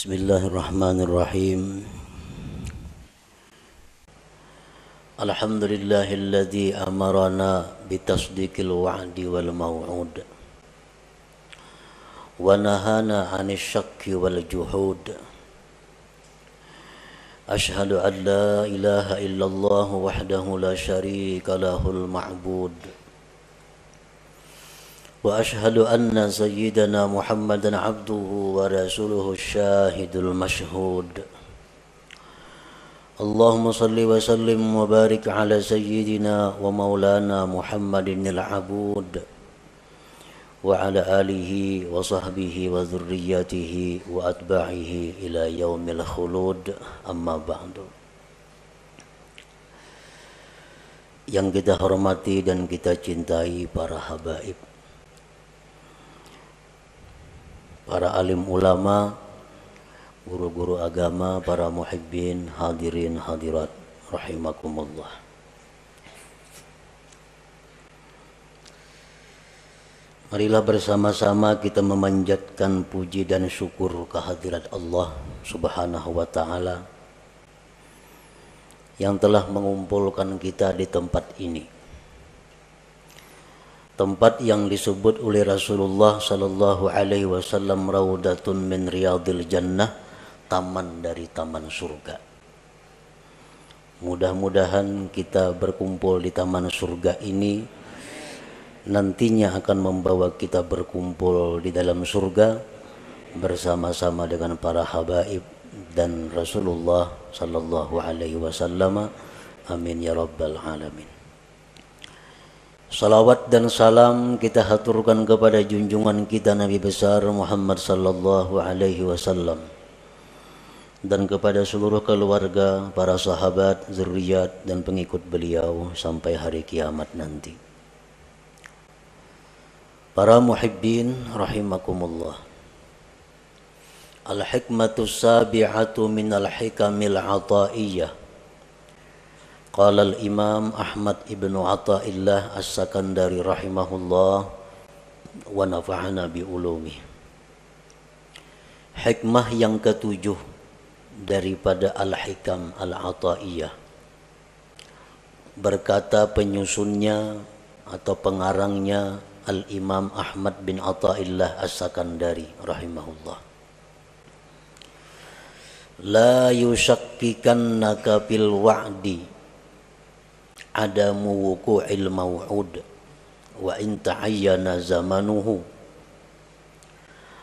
Bismillahirrahmanirrahim. Alhamdulillahilladzi amarana bitasdiqil wa'di wal maw'ud wa nahana 'anil syakki wal juhud. Ashhadu an la ilaha illallah wahdahu la syarika lahul ma'bud. Wa ashhadu anna sayyidana Muhammadan abduhu wa rasuluhu syahidul mashhud. Allahumma salli wa sallim wa barik ala sayyidina wa maulana Muhammadin al-abud wa ala alihi wa sahbihi wa dhurriyyatihi wa atba'ihi ila yaumil khulud, amma ba'du. Yang kita hormati dan kita cintai para habaib, para alim ulama, guru-guru agama, para muhibbin, hadirin hadirat rahimakumullah. Marilah bersama-sama kita memanjatkan puji dan syukur kehadirat Allah Subhanahu wa taala yang telah mengumpulkan kita di tempat ini. Tempat yang disebut oleh Rasulullah sallallahu alaihi wasallam raudatun min riyadil jannah, taman dari taman surga. Mudah-mudahan kita berkumpul di taman surga ini nantinya akan membawa kita berkumpul di dalam surga bersama-sama dengan para habaib dan Rasulullah sallallahu alaihi wasallam. Amin ya rabbal alamin. Salawat dan salam kita haturkan kepada junjungan kita Nabi besar Muhammad sallallahu alaihi wasallam dan kepada seluruh keluarga, para sahabat, zuriat dan pengikut beliau sampai hari kiamat nanti. Para muhibbin rahimakumullah. Al-hikmatu sabi'atu minal hikamil ataiyah. Qala al-Imam Ahmad ibnu Athaillah As-Sakandari rahimahullah wa nafa'ana bi ulumi. Hikmah yang ketujuh daripada Al-Hikam Al-Ataiyah. Berkata penyusunnya atau pengarangnya Al-Imam Ahmad bin Athaillah As-Sakandari rahimahullah. La yushakkikannaka bil wa'di adamu wuqu'il maw'ud wa in ta'ayyana zamanuhu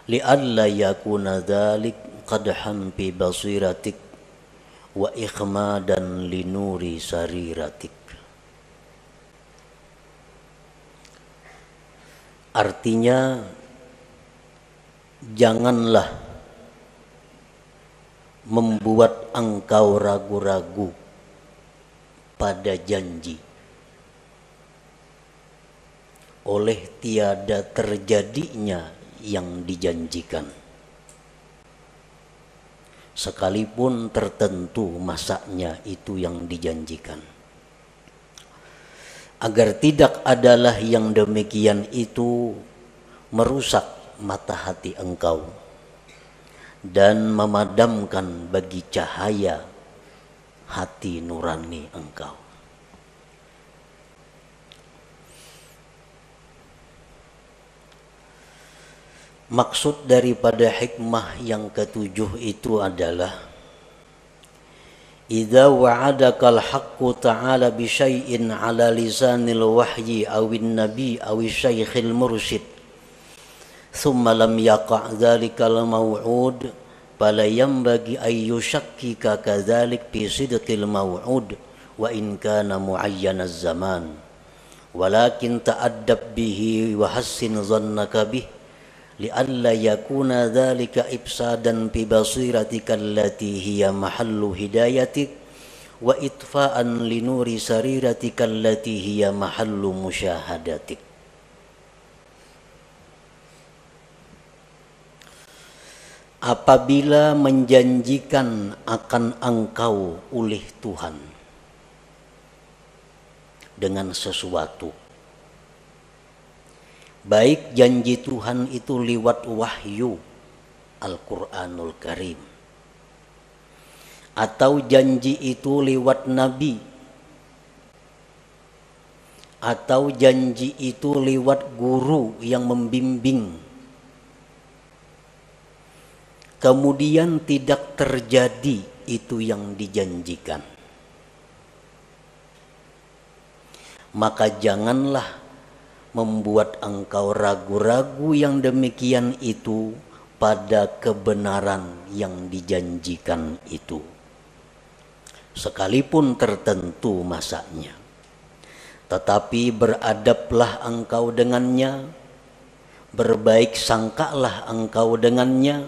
li'alla yakuna dhalik qadhan fi basiratik wa ikhmadan li nuri sariratik. Artinya, janganlah membuat engkau ragu-ragu pada janji oleh tiada terjadinya yang dijanjikan, sekalipun tertentu masanya itu yang dijanjikan. Agar tidak adalah yang demikian itu merusak mata hati engkau dan memadamkan bagi cahaya hati nurani engkau. Maksud daripada hikmah yang ketujuh itu adalah idza wa'adakal haqqu ta'ala bi syai'in 'ala lisanil wahyi awin nabi awi syaikhil mursyid thumma lam yaqa' dzalikal maw'ud fala yanbaghi ay yushakkika kadzalik fi sidqil maw'ud wa in kana mu'ayyanaz zaman walakin ta'addab bihi wa hassin dhannaka bih li'alla yakuna dzalika ifsadan fi basiratika allati hiya mahallu hidayatik wa itfa'an li nuri sariratika allati hiya mahallu musyahadatik. Apabila menjanjikan akan engkau oleh Tuhan dengan sesuatu, baik janji Tuhan itu lewat wahyu Al-Quranul Karim atau janji itu lewat nabi, atau janji itu lewat guru yang membimbing, kemudian tidak terjadi itu yang dijanjikan, maka janganlah membuat engkau ragu-ragu yang demikian itu pada kebenaran yang dijanjikan itu, sekalipun tertentu masanya. Tetapi beradablah engkau dengannya, berbaik sangkalah engkau dengannya,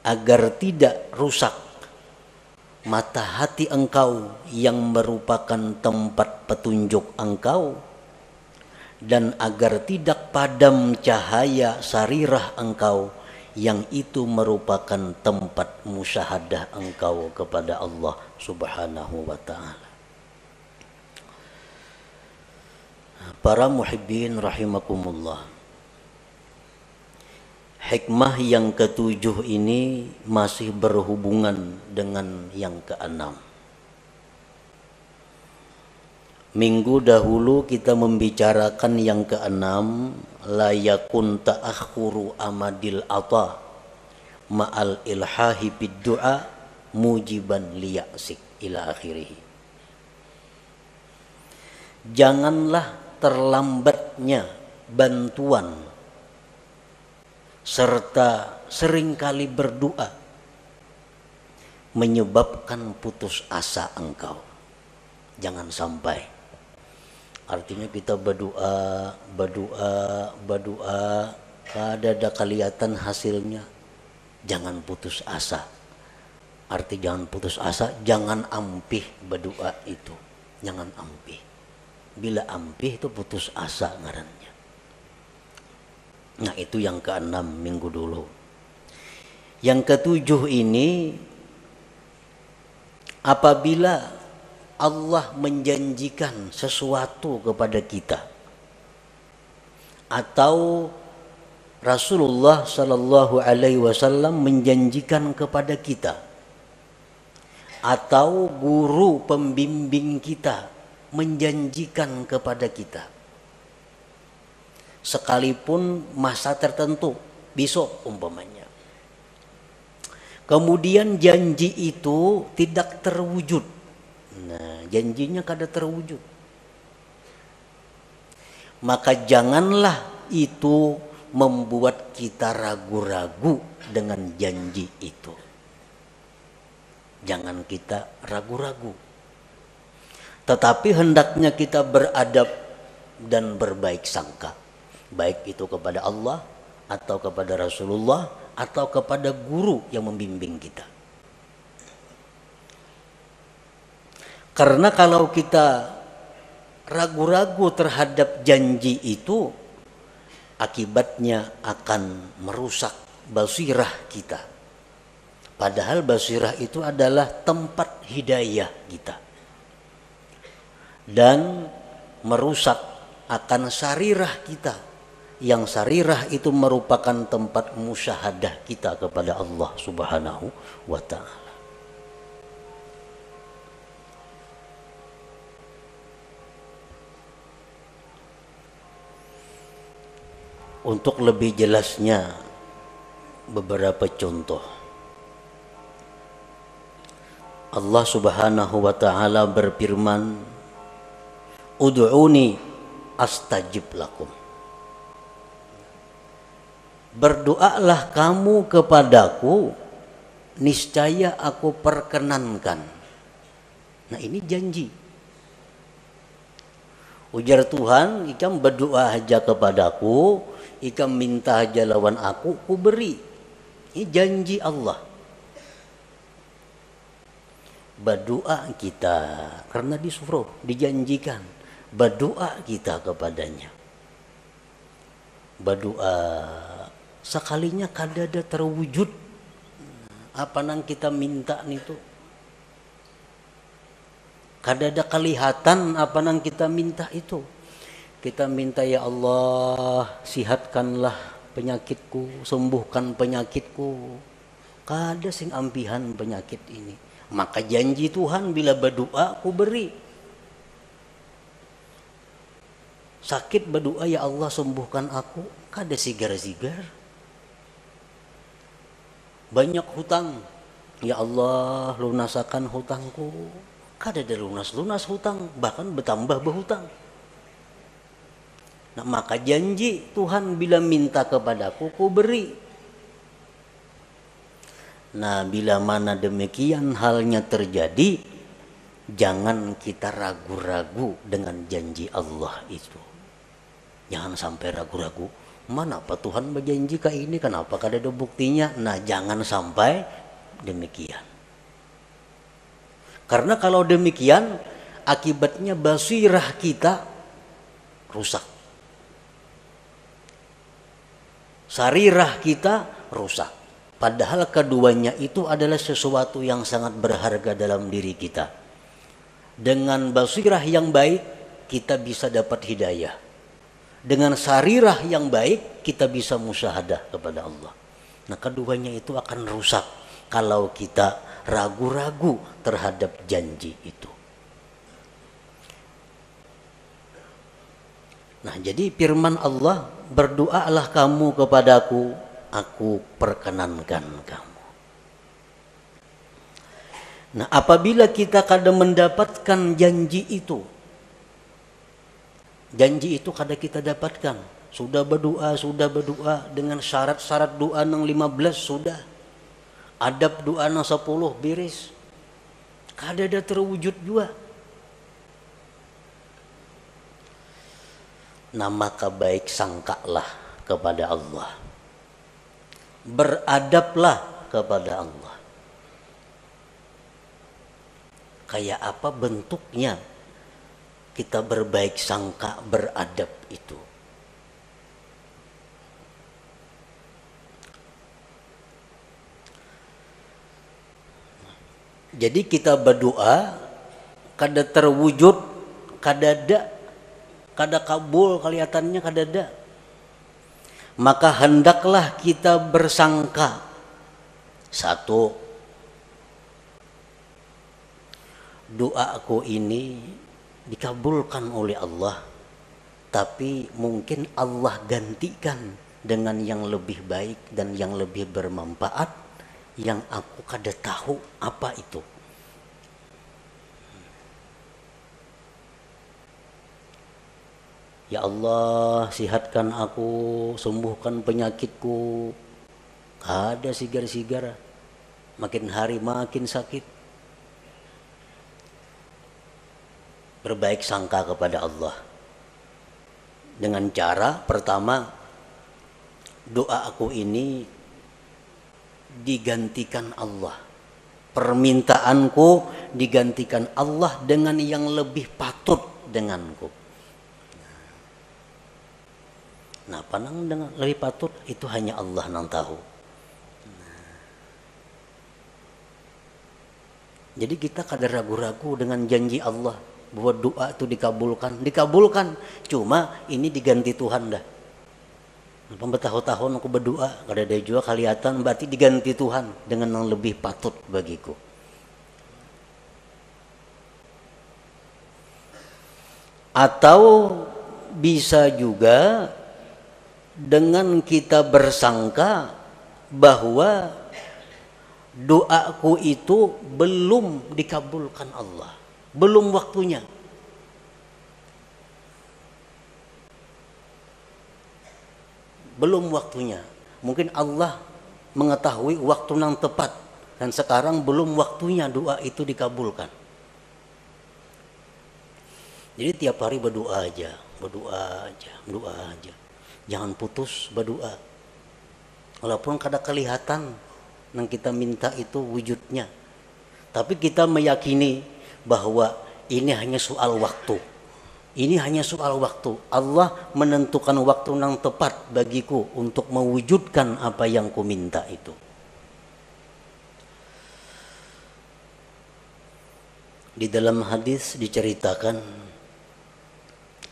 agar tidak rusak mata hati engkau yang merupakan tempat petunjuk engkau, dan agar tidak padam cahaya sarirah engkau yang itu merupakan tempat musyahadah engkau kepada Allah Subhanahu wa ta'ala. Para muhibbin rahimakumullah, hikmah yang ketujuh ini masih berhubungan dengan yang keenam. Minggu dahulu kita membicarakan yang keenam, la yakun ta'akhuru amadil ata ma'al ilhahi bid du'a mujiban liya'sik ila akhirih. Janganlah terlambatnya bantuan serta seringkali berdoa menyebabkan putus asa engkau. Jangan sampai. Artinya kita berdoa, ada kelihatan hasilnya, jangan putus asa. Arti jangan putus asa, jangan ampih berdoa itu, jangan ampih. Bila ampih itu putus asa ngarannya. Nah, itu yang keenam minggu dulu. Yang ketujuh ini, apabila Allah menjanjikan sesuatu kepada kita, atau Rasulullah Sallallahu Alaihi Wasallam menjanjikan kepada kita, atau guru pembimbing kita menjanjikan kepada kita, sekalipun masa tertentu, besok umpamanya, kemudian janji itu tidak terwujud. Nah, janjinya kada terwujud, maka janganlah itu membuat kita ragu-ragu dengan janji itu. Jangan kita ragu-ragu, tetapi hendaknya kita beradab dan berbaik sangka, baik itu kepada Allah atau kepada Rasulullah atau kepada guru yang membimbing kita. Karena kalau kita ragu-ragu terhadap janji itu, akibatnya akan merusak basirah kita. Padahal basirah itu adalah tempat hidayah kita, dan merusak akan sarirah kita, yang sarirah itu merupakan tempat musyahadah kita kepada Allah Subhanahu wa ta'ala. Untuk lebih jelasnya beberapa contoh. Allah Subhanahu wa ta'ala berfirman, ud'uni astajib lakum. Berdoalah kamu kepadaku, niscaya aku perkenankan. Nah, ini janji. Ujar Tuhan, ikam berdoa aja kepadaku, ikam minta aja lawan aku, ku beri. Ini janji Allah. Berdoa kita, karena disuruh, dijanjikan, berdoa kita kepadanya. Berdoa sekalinya kadada terwujud apa nang kita minta itu, kadada kelihatan apa nang kita minta itu. Kita minta, ya Allah, sihatkanlah penyakitku, sembuhkan penyakitku. Kada sing ampihan penyakit ini. Maka janji Tuhan bila berdoa ku beri. Sakit berdoa, ya Allah sembuhkan aku, kada sigar-sigar. Banyak hutang, ya Allah lunasakan hutangku, kada ada lunas hutang, bahkan bertambah berhutang. Nah, maka janji Tuhan bila minta kepadaku ku beri. Nah, bila mana demikian halnya terjadi, jangan kita ragu-ragu dengan janji Allah itu. Jangan sampai ragu-ragu, mana apa Tuhan berjanji ke ini, kenapa kada ada buktinya. Nah, jangan sampai demikian. Karena kalau demikian, akibatnya basirah kita rusak, sarirah kita rusak. Padahal keduanya itu adalah sesuatu yang sangat berharga dalam diri kita. Dengan basirah yang baik, kita bisa dapat hidayah. Dengan sarirah yang baik, kita bisa musyahadah kepada Allah. Nah, keduanya itu akan rusak kalau kita ragu-ragu terhadap janji itu. Nah, jadi firman Allah, berdoalah kamu kepadaku, aku perkenankan kamu. Nah, apabila kita kadang mendapatkan janji itu kadang kita dapatkan. Sudah berdoa dengan syarat-syarat doa nang 15 sudah. Adab doa nang 10 beres. Kada ada terwujud juga. Nah, maka baik sangkalah kepada Allah. Beradablah kepada Allah. Kayak apa bentuknya kita berbaik sangka, beradab itu? Jadi kita berdoa kada terwujud, kada kabul kelihatannya, kada ada. Maka hendaklah kita bersangka, satu, doaku ini dikabulkan oleh Allah, tapi mungkin Allah gantikan dengan yang lebih baik dan yang lebih bermanfaat yang aku kada tahu apa itu. Ya Allah, sihatkan aku, sembuhkan penyakitku. Ada sigar-sigar, makin hari makin sakit. Berbaik sangka kepada Allah dengan cara pertama, doa aku ini digantikan Allah, permintaanku digantikan Allah dengan yang lebih patut denganku. Nah, panang dengan lebih patut itu hanya Allah yang tahu. Jadi kita kada ragu-ragu dengan janji Allah bahwa doa itu dikabulkan. Cuma ini diganti Tuhan dah. Bertahun-tahun aku berdoa, kada ada juga kelihatan, berarti diganti Tuhan dengan yang lebih patut bagiku. Atau bisa juga dengan kita bersangka bahwa doaku itu belum dikabulkan Allah, belum waktunya. Belum waktunya. Mungkin Allah mengetahui waktu yang tepat dan sekarang belum waktunya doa itu dikabulkan. Jadi tiap hari berdoa aja. Jangan putus berdoa. Walaupun kada kelihatan yang kita minta itu wujudnya, tapi kita meyakini bahwa ini hanya soal waktu. Ini hanya soal waktu. Allah menentukan waktu yang tepat bagiku untuk mewujudkan apa yang ku minta itu. Di dalam hadis diceritakan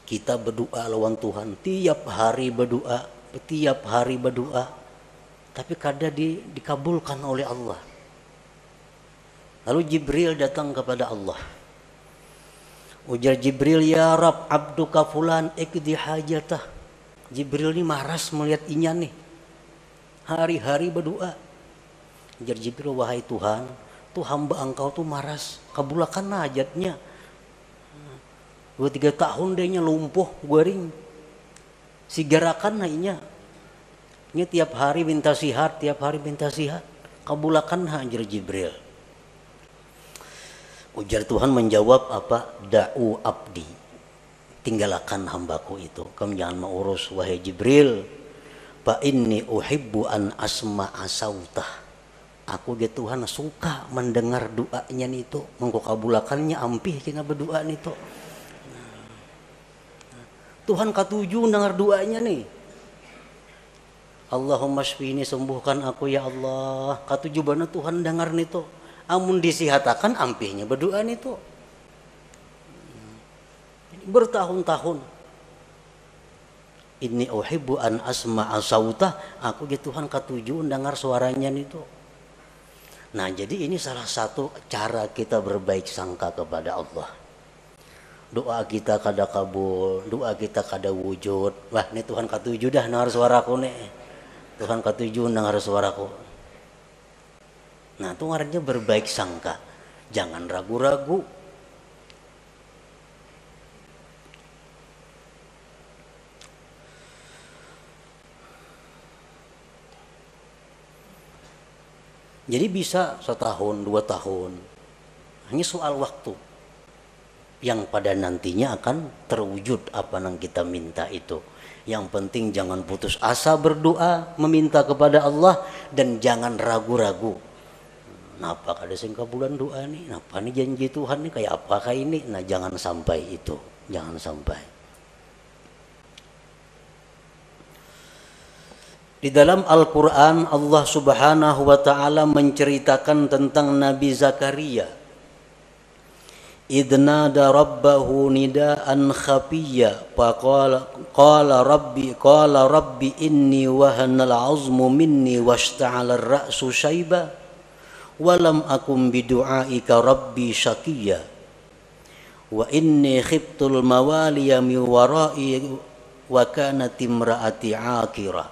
kita berdoa lawan Tuhan, tiap hari berdoa, tapi kadang dikabulkan oleh Allah. Lalu Jibril datang kepada Allah. Ujar Jibril, ya Rab, abduka fulan ikdi hajatah. Jibril ini maras melihat inya nih. Hari-hari berdoa. Ujar Jibril, wahai Tuhan, tuh hamba engkau tuh maras, kabulkan hajatnya. 2-3 tahun dia lumpuh, guring. Sigarakan inya. Ini tiap hari minta sihat, kabulkan ujar Jibril. Ujar Tuhan menjawab apa? Da'u abdi, tinggalkan hambaku itu, kamu jangan mengurus wahai Jibril. Fa inni uhibbu an asma'a sautah. Aku ge Tuhan suka mendengar doanya itu, mengko kabulakannya ampih kena berdoa itu. Tuhan katuju dengar doanya nih. Allahumma shfini, sembuhkan aku ya Allah. Katuju bana Tuhan dengar nito. Amun disihatakan ampihnya berdoa nito. Bertahun-tahun. Inni uhibbu an asma'a sautah. Aku ge Tuhan katuju dengar suaranya nito. Nah, jadi ini salah satu cara kita berbaik sangka kepada Allah. Doa kita kada kabul, doa kita kada wujud. Wah, ini Tuhan katuju dah dengar suaraku nih. Tuhan katuju dengar suaraku. Nah, itu artinya berbaik sangka. Jangan ragu-ragu. Jadi bisa 1 tahun, 2 tahun. Hanya soal waktu. Yang pada nantinya akan terwujud apa yang kita minta itu. Yang penting jangan putus asa berdoa, meminta kepada Allah, dan jangan ragu-ragu. Napa kada sing kabulan doa nih? Napa nih janji Tuhan nih kayak apakah ini? Nah, jangan sampai itu, jangan sampai. Di dalam Al-Quran Allah Subhanahu wa Ta'ala menceritakan tentang Nabi Zakaria. Idnada rabbahu nidaan khafiyya qala rabbi inni wahanal azmu minni washta'ala ar-ra'su shayba walam akum bidu'aika rabbi syaqiyya wa inni khiftul mawaliya min wara'i wa kanat imra'ati 'aqira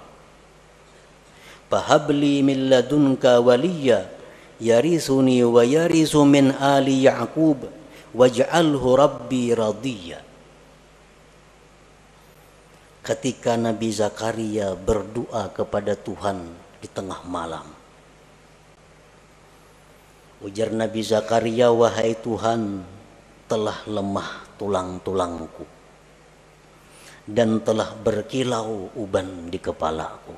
fahabli min ladunka waliyya yarisuni wa yarisu min ali ya'qub waj'alhu rabbi radiyya. Ketika Nabi Zakaria berdoa kepada Tuhan di tengah malam, ujar Nabi Zakaria, wahai Tuhan, telah lemah tulang-tulangku dan telah berkilau uban di kepalaku,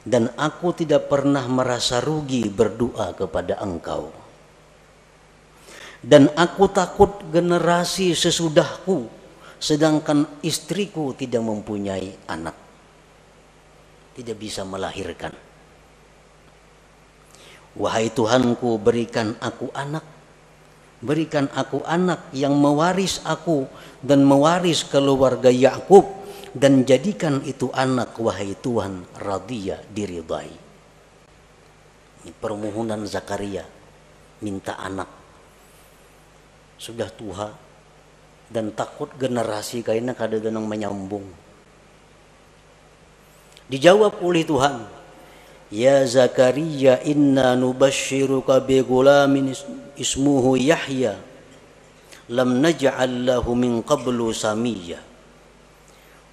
dan aku tidak pernah merasa rugi berdoa kepada Engkau. Dan aku takut generasi sesudahku, sedangkan istriku tidak mempunyai anak, tidak bisa melahirkan. Wahai Tuhanku, berikan aku anak yang mewaris aku dan mewaris keluarga Yakub, dan jadikan itu anak, wahai Tuhan, radiyah, diridai. Ini permohonan Zakaria, minta anak. Sudah tua dan takut generasi kayaknya kada denang menyambung. Dijawab oleh Tuhan, ya Zakaria, inna nubashiruka bi gulamin ismuhu Yahya lam naj'al lahu min qablu samiyya.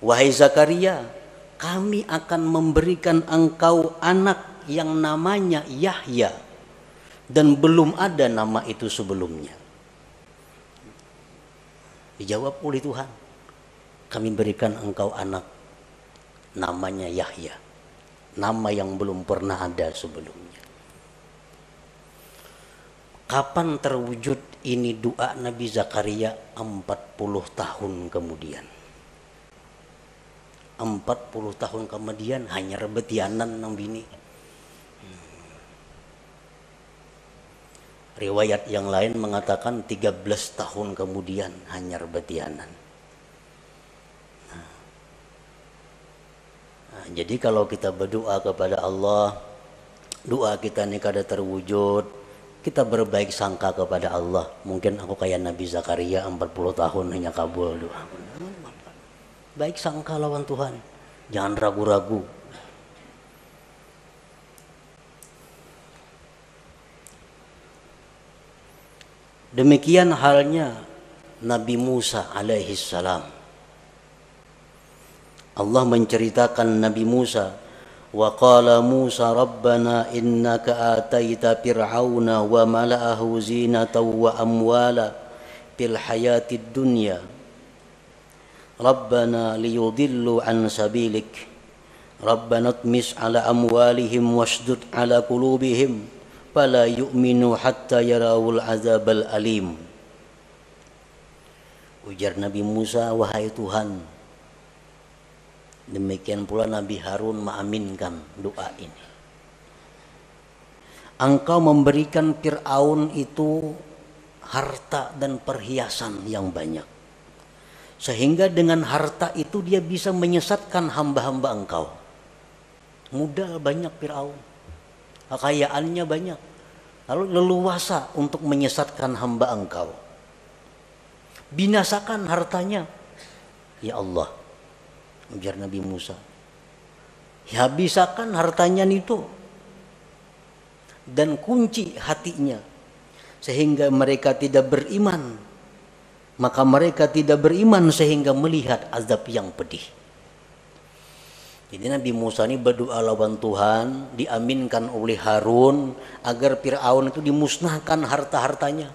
Wahai Zakaria, kami akan memberikan engkau anak yang namanya Yahya, dan belum ada nama itu sebelumnya. Dijawab oleh Tuhan, kami berikan engkau anak namanya Yahya, nama yang belum pernah ada sebelumnya. Kapan terwujud ini doa Nabi Zakaria? 40 tahun kemudian. 40 tahun kemudian hanya rebetianan nang bini. Riwayat yang lain mengatakan 13 tahun kemudian hanya rebetianan. Nah, jadi kalau kita berdoa kepada Allah, doa kita ini kada terwujud, kita berbaik sangka kepada Allah. Mungkin aku kayak Nabi Zakaria 40 tahun hanya kabul doa. Baik sangka lawan Tuhan, jangan ragu-ragu. Demikian halnya Nabi Musa alaihi salam. Allah menceritakan Nabi Musa, wa qala Musa rabbana innaka ataita fir'auna wa mala'ahu zinatan wa amwala fil hayatid dunya rabbana liyudillu an sabilik rabbana tmis ala amwalihim washdud ala qulubihim fala yu'minu hatta yarawul azabal alim. Ujar Nabi Musa, wahai Tuhan. Demikian pula Nabi Harun mengaminkan doa ini. Engkau memberikan Fir'aun itu harta dan perhiasan yang banyak, sehingga dengan harta itu dia bisa menyesatkan hamba-hamba engkau. Modal banyak Fir'aun, kekayaannya banyak, lalu leluasa untuk menyesatkan hamba engkau. Binasakan hartanya, ya Allah, ujar Nabi Musa. Ya, bisakan hartanya itu dan kunci hatinya sehingga mereka tidak beriman. Maka mereka tidak beriman sehingga melihat azab yang pedih. Jadi Nabi Musa ini berdoa lawan Tuhan, diaminkan oleh Harun agar Fir'aun itu dimusnahkan harta-hartanya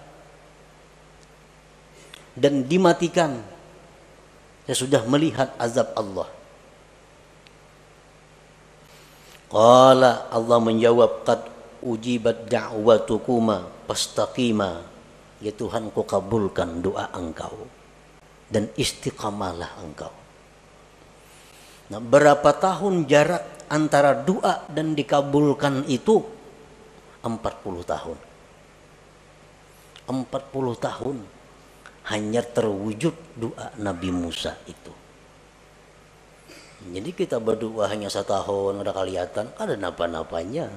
dan dimatikan. Saya sudah melihat azab Allah. Qala, Allah menjawab, qad ujibat da'watukuma fastaqima. Ya Tuhan, ku kabulkan doa engkau dan istiqamalah engkau. Nah, berapa tahun jarak antara doa dan dikabulkan itu? 40 tahun. 40 tahun hanya terwujud doa Nabi Musa itu. Jadi kita berdoa hanya setahun udah kelihatan, ada napa-napanya.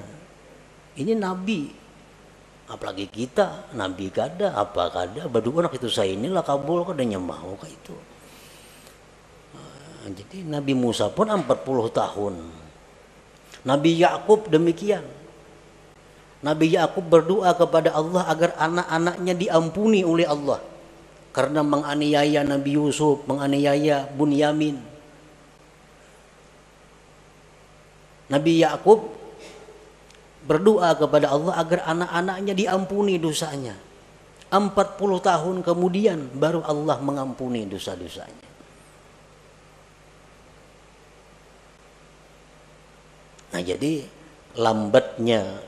Ini Nabi, apalagi kita Nabi kada apa kada berdoa nak itu saya inilah kabul kadanya mau kayak itu. Jadi Nabi Musa pun 40 tahun. Nabi Yakub demikian. Nabi Yakub berdoa kepada Allah agar anak-anaknya diampuni oleh Allah karena menganiaya Nabi Yusuf, menganiaya Bunyamin. Nabi Yakub berdoa kepada Allah agar anak-anaknya diampuni dosanya. 40 tahun kemudian baru Allah mengampuni dosa-dosanya. Nah, jadi lambatnya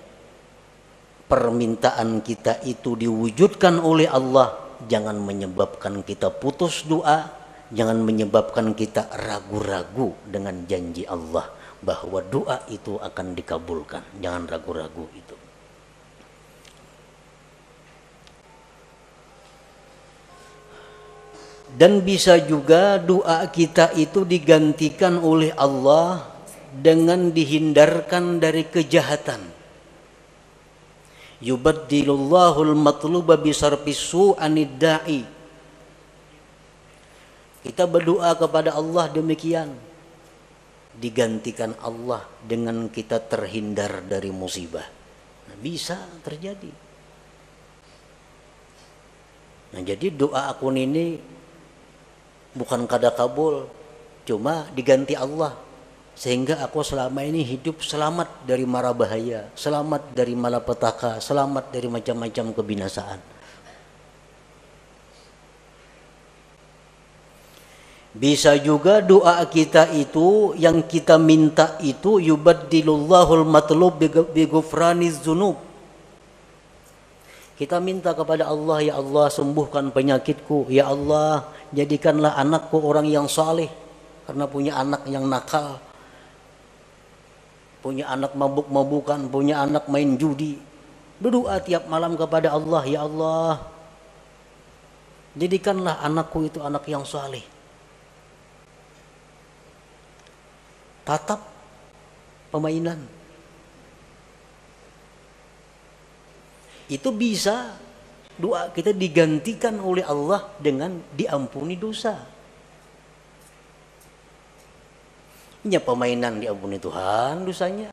permintaan kita itu diwujudkan oleh Allah jangan menyebabkan kita putus doa, jangan menyebabkan kita ragu-ragu dengan janji Allah bahwa doa itu akan dikabulkan. Jangan ragu-ragu itu. Dan bisa juga doa kita itu digantikan oleh Allah dengan dihindarkan dari kejahatan. Yubaddilullahul matluba bisarfis su'anid da'i. Kita berdoa kepada Allah demikian, digantikan Allah dengan kita terhindar dari musibah. Nah, bisa terjadi. Nah, jadi doa akun ini bukan kada kabul, cuma diganti Allah sehingga aku selama ini hidup selamat dari mara bahaya, selamat dari malapetaka, selamat dari macam-macam kebinasaan. Bisa juga doa kita itu yang kita minta itu yubaddilullahul matlub bi ghufraniz dzunub. Kita minta kepada Allah, ya Allah sembuhkan penyakitku, ya Allah jadikanlah anakku orang yang saleh, karena punya anak yang nakal, punya anak mabuk-mabukan, punya anak main judi. Berdoa tiap malam kepada Allah, ya Allah jadikanlah anakku itu anak yang saleh. Tatap pemainan. Itu bisa doa kita digantikan oleh Allah dengan diampuni dosa. Ini permainan diampuni Tuhan dosanya.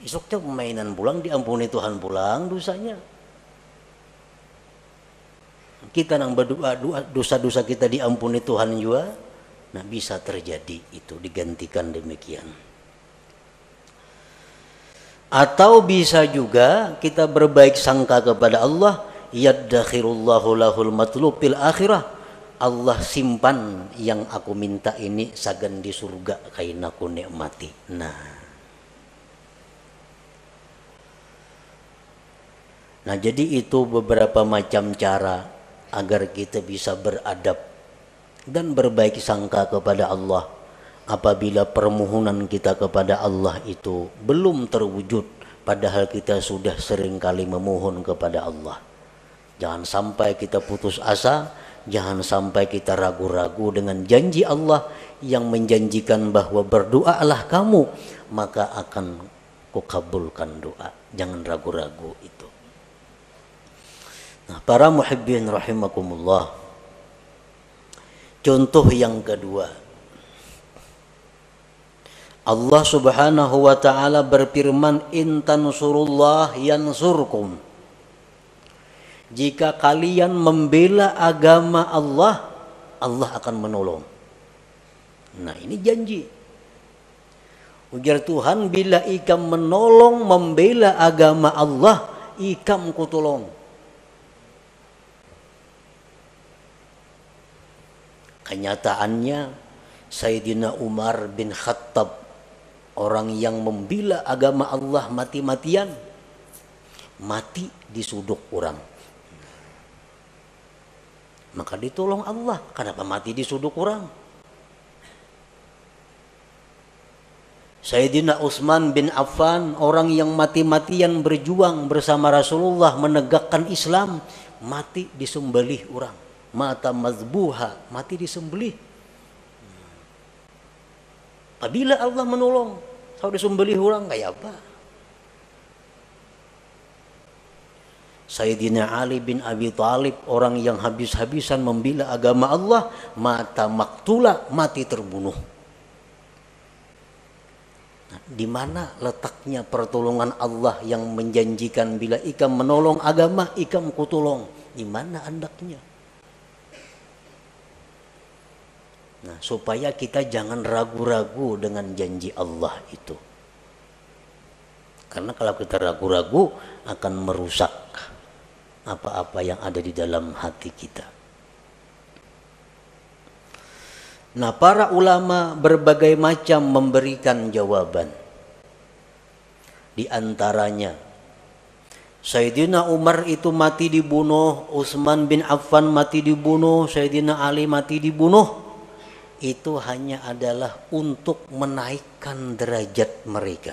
Esoknya permainan pulang diampuni Tuhan pulang dosanya. Kita nang berdoa dosa-dosa kita diampuni Tuhan juga. Nah bisa terjadi itu digantikan demikian. Atau bisa juga kita berbaik sangka kepada Allah, yaddakhirullahu lahul matlub fil akhirah. Allah simpan yang aku minta ini sagan di surga kain aku nikmati. Nah jadi itu beberapa macam cara agar kita bisa beradab dan berbaik sangka kepada Allah. Apabila permohonan kita kepada Allah itu belum terwujud, padahal kita sudah seringkali memohon kepada Allah. Jangan sampai kita putus asa, jangan sampai kita ragu-ragu dengan janji Allah yang menjanjikan bahwa berdoalah kamu, maka akan kukabulkan doa. Jangan ragu-ragu itu. Nah, para muhibbin rahimakumullah. Contoh yang kedua, Allah Subhanahu wa taala berfirman, in tansurullah yansurkum. Jika kalian membela agama Allah, Allah akan menolong. Nah, ini janji. Ujar Tuhan, bila ikam menolong membela agama Allah, ikam kutolong. Kenyataannya Sayyidina Umar bin Khattab, orang yang membela agama Allah mati-matian, mati disuduk orang. Maka ditolong Allah. Kenapa mati disuduk orang? Sayyidina Utsman bin Affan, orang yang mati-matian berjuang bersama Rasulullah menegakkan Islam, mati disembelih orang. Mata mazbuha, mati disembelih. Apabila Allah menolong, kalau disembelih orang kayak apa? Sayyidina Ali bin Abi Thalib, orang yang habis-habisan membela agama Allah, mata maktula, mati terbunuh. Nah, di mana letaknya pertolongan Allah yang menjanjikan bila ikam menolong agama, ikam kutolong? Di mana andaknya? Nah, supaya kita jangan ragu-ragu dengan janji Allah itu. Karena kalau kita ragu-ragu akan merusak apa-apa yang ada di dalam hati kita. Nah, para ulama berbagai macam memberikan jawaban. Di antaranya, Sayyidina Umar itu mati dibunuh, Utsman bin Affan mati dibunuh, Sayyidina Ali mati dibunuh. Itu hanya adalah untuk menaikkan derajat mereka.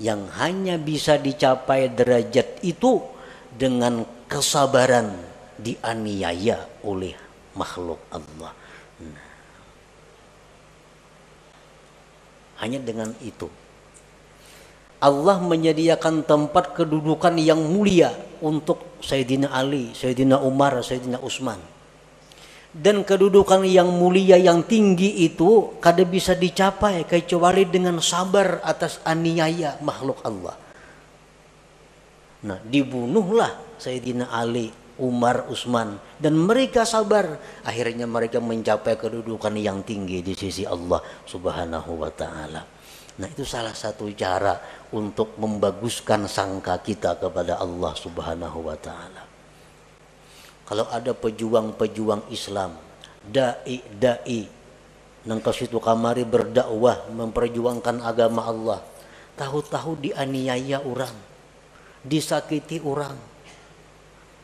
Yang hanya bisa dicapai derajat itu dengan kesabaran dianiaya oleh makhluk Allah. Nah, hanya dengan itu. Allah menyediakan tempat kedudukan yang mulia untuk Sayyidina Ali, Sayyidina Umar, Sayyidina Utsman. Dan kedudukan yang mulia yang tinggi itu kada bisa dicapai kecuali dengan sabar atas aniaya makhluk Allah. Nah, dibunuhlah Sayyidina Ali, Umar, Utsman, dan mereka sabar. Akhirnya mereka mencapai kedudukan yang tinggi di sisi Allah Subhanahu wa taala. Nah, itu salah satu cara untuk membaguskan sangka kita kepada Allah Subhanahu wa taala. Kalau ada pejuang-pejuang Islam, dai-dai nang kasitu kamari berdakwah memperjuangkan agama Allah, tahu-tahu dianiaya orang, disakiti orang,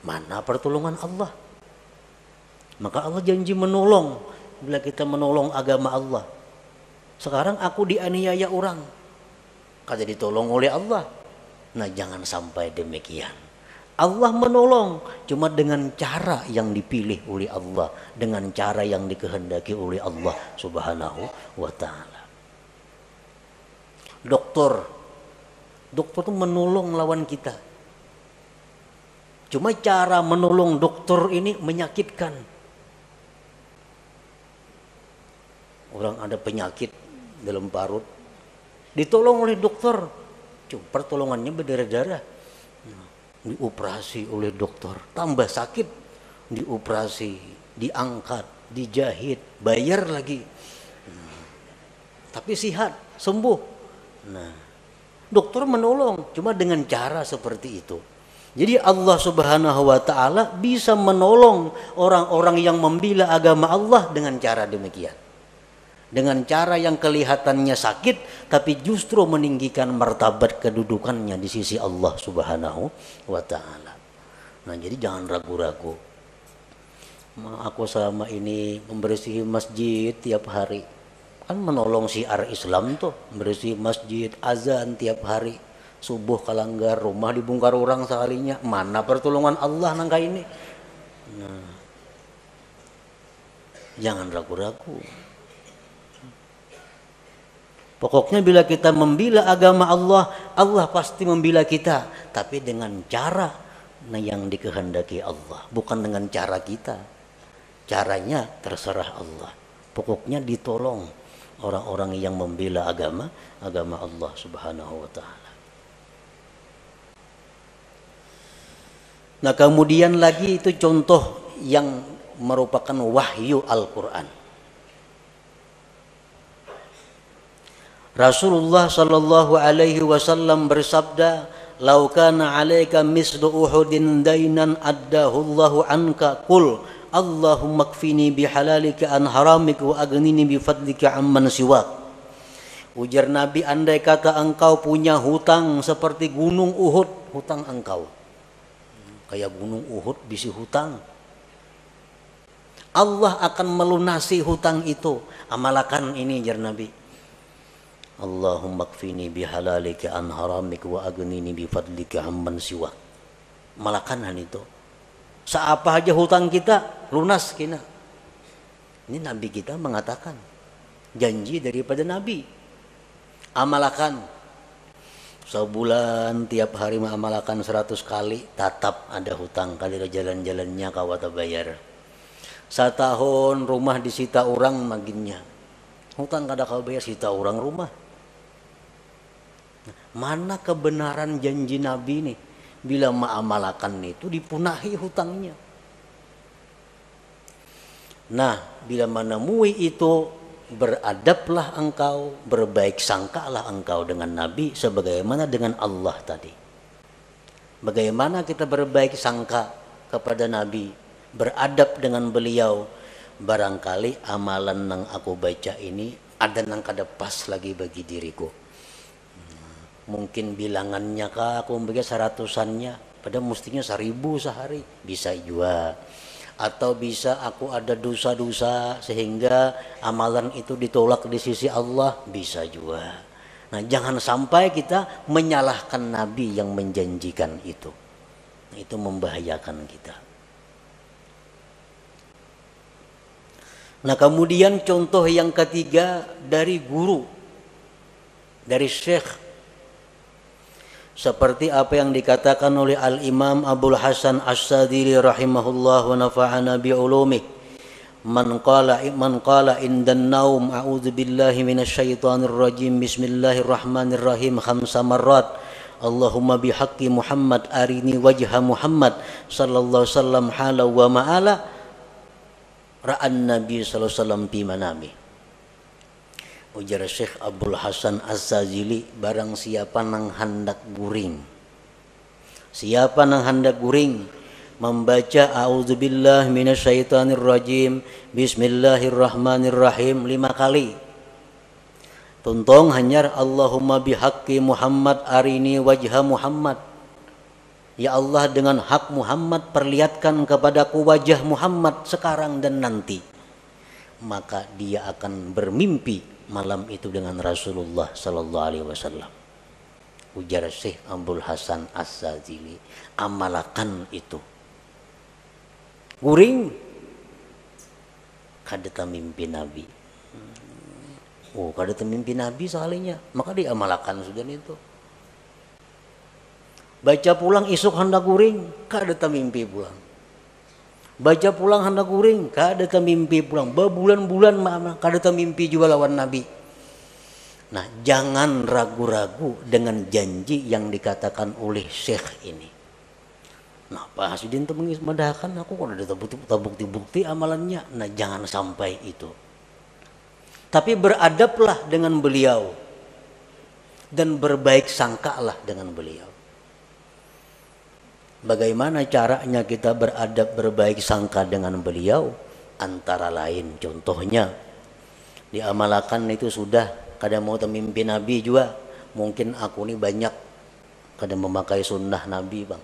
mana pertolongan Allah? Maka Allah janji menolong bila kita menolong agama Allah. Sekarang aku dianiaya orang, kada ditolong oleh Allah. Nah, jangan sampai demikian. Allah menolong cuma dengan cara yang dipilih oleh Allah, dengan cara yang dikehendaki oleh Allah Subhanahu wa taala. Dokter Dokter itu menolong lawan kita. Cuma cara menolong dokter ini menyakitkan. Orang ada penyakit dalam parut, ditolong oleh dokter. Cuma pertolongannya berdarah-darah. Dioperasi oleh dokter, tambah sakit, dioperasi, diangkat, dijahit, bayar lagi. Tapi sehat, sembuh. Nah, dokter menolong, cuma dengan cara seperti itu. Jadi Allah Subhanahu wa Ta'ala bisa menolong orang-orang yang membela agama Allah dengan cara demikian. Dengan cara yang kelihatannya sakit, tapi justru meninggikan martabat kedudukannya di sisi Allah Subhanahu wa Ta'ala. Nah, jadi jangan ragu-ragu. Aku selama ini membersihi masjid tiap hari. Kan menolong syiar Islam tuh, membersihi masjid, azan tiap hari. Subuh kalanggar, rumah dibongkar orang sekalinya. Mana pertolongan Allah nangka ini? Nah, jangan ragu-ragu. Pokoknya bila kita membela agama Allah, Allah pasti membela kita. Tapi dengan cara yang dikehendaki Allah, bukan dengan cara kita. Caranya terserah Allah. Pokoknya ditolong orang-orang yang membela agama Allah Subhanahu wa Ta'ala. Nah, kemudian lagi itu contoh yang merupakan wahyu Al-Quran. Rasulullah sallallahu alaihi wasallam bersabda, "Lau kana 'alaika mislu Uhudin dainan addahu Allahu anka, qul Allahumma kfini bihalalika an haramika wa aghnini bifadlika amman siwak." Ujar Nabi, andai kata engkau punya hutang seperti gunung Uhud, hutang engkau kayak gunung Uhud bisi hutang, Allah akan melunasi hutang itu. Amalkan ini, jar Nabi. Allahumma kfini bihalalika an haramika wa aghnini bifadlika amman siwak. Malakan itu. Seapa aja hutang kita lunas kina. Ini Nabi kita mengatakan, janji daripada Nabi. Amalkan. Sebulan tiap hari mengamalkan 100 kali, tatap ada hutang kali jalan-jalannya kawata bayar. Setahun rumah disita orang maginnya. Hutang kada kau bayar, sita orang rumah. Mana kebenaran janji Nabi nih? Bila mengamalkan itu dipunahi hutangnya. Nah, bila menemui itu, beradablah engkau, berbaik sangkalah engkau dengan Nabi sebagaimana dengan Allah tadi. Bagaimana kita berbaik sangka kepada Nabi, beradab dengan beliau, barangkali amalan yang aku baca ini ada yang kada pas lagi bagi diriku. Mungkin bilangannya kah aku membaca 100-annya, padahal mestinya 1000 sehari, bisa juga. Atau bisa aku ada dosa-dosa sehingga amalan itu ditolak di sisi Allah, bisa juga. Nah, jangan sampai kita menyalahkan Nabi yang menjanjikan itu. Nah, itu membahayakan kita. Nah, kemudian contoh yang ketiga dari guru, dari syekh. Seperti apa yang dikatakan oleh Al-Imam Abul Hasan As-Sadili rahimahullah wa nafa'ana bi'ulumih. Man qala indan naum a'udzu billahi minasyaitonir rajim bismillahirrahmanirrahim 5 marrat. Allahumma bihaqqi Muhammad arini wajha Muhammad sallallahu alaihi wasallam hala wa ma'ala ra'an Nabi sallallahu alaihi wasallam fi manami. Ujar Syekh Abdul Hasan Az-Zazili, barang siapa nang hendak guring, siapa nang hendak guring membaca a'udzubillah minasyaitonirrajim bismillahirrahmanirrahim 5 kali, tuntong hanyar Allahumma bihaqqi Muhammad arini wajha Muhammad, ya Allah dengan hak Muhammad perlihatkan kepadaku wajah Muhammad sekarang dan nanti, maka dia akan bermimpi malam itu dengan Rasulullah sallallahu alaihi wasallam. Ujar Syekh Abdul Hasan As-Sazili, amalkan itu. Guring kada mimpi Nabi. Oh, kada mimpi Nabi sekalinya, maka diamalkan sudah itu. Baca pulang isuk hendak guring, kada mimpi pulang. Baca pulang hendak guring, kada mimpi pulang. Berbulan-bulan kada mimpi juga lawan Nabi. Nah, jangan ragu-ragu dengan janji yang dikatakan oleh Syekh ini. Nah, Pak Hasidin itu mengismadahkan aku kalau ada bukti-bukti amalannya. Nah, jangan sampai itu. Tapi beradablah dengan beliau dan berbaik sangkalah dengan beliau. Bagaimana caranya kita beradab berbaik sangka dengan beliau? Antara lain contohnya diamalkan itu sudah kada mau mimpi Nabi juga. Mungkin aku ini banyak kada memakai sunnah Nabi bang.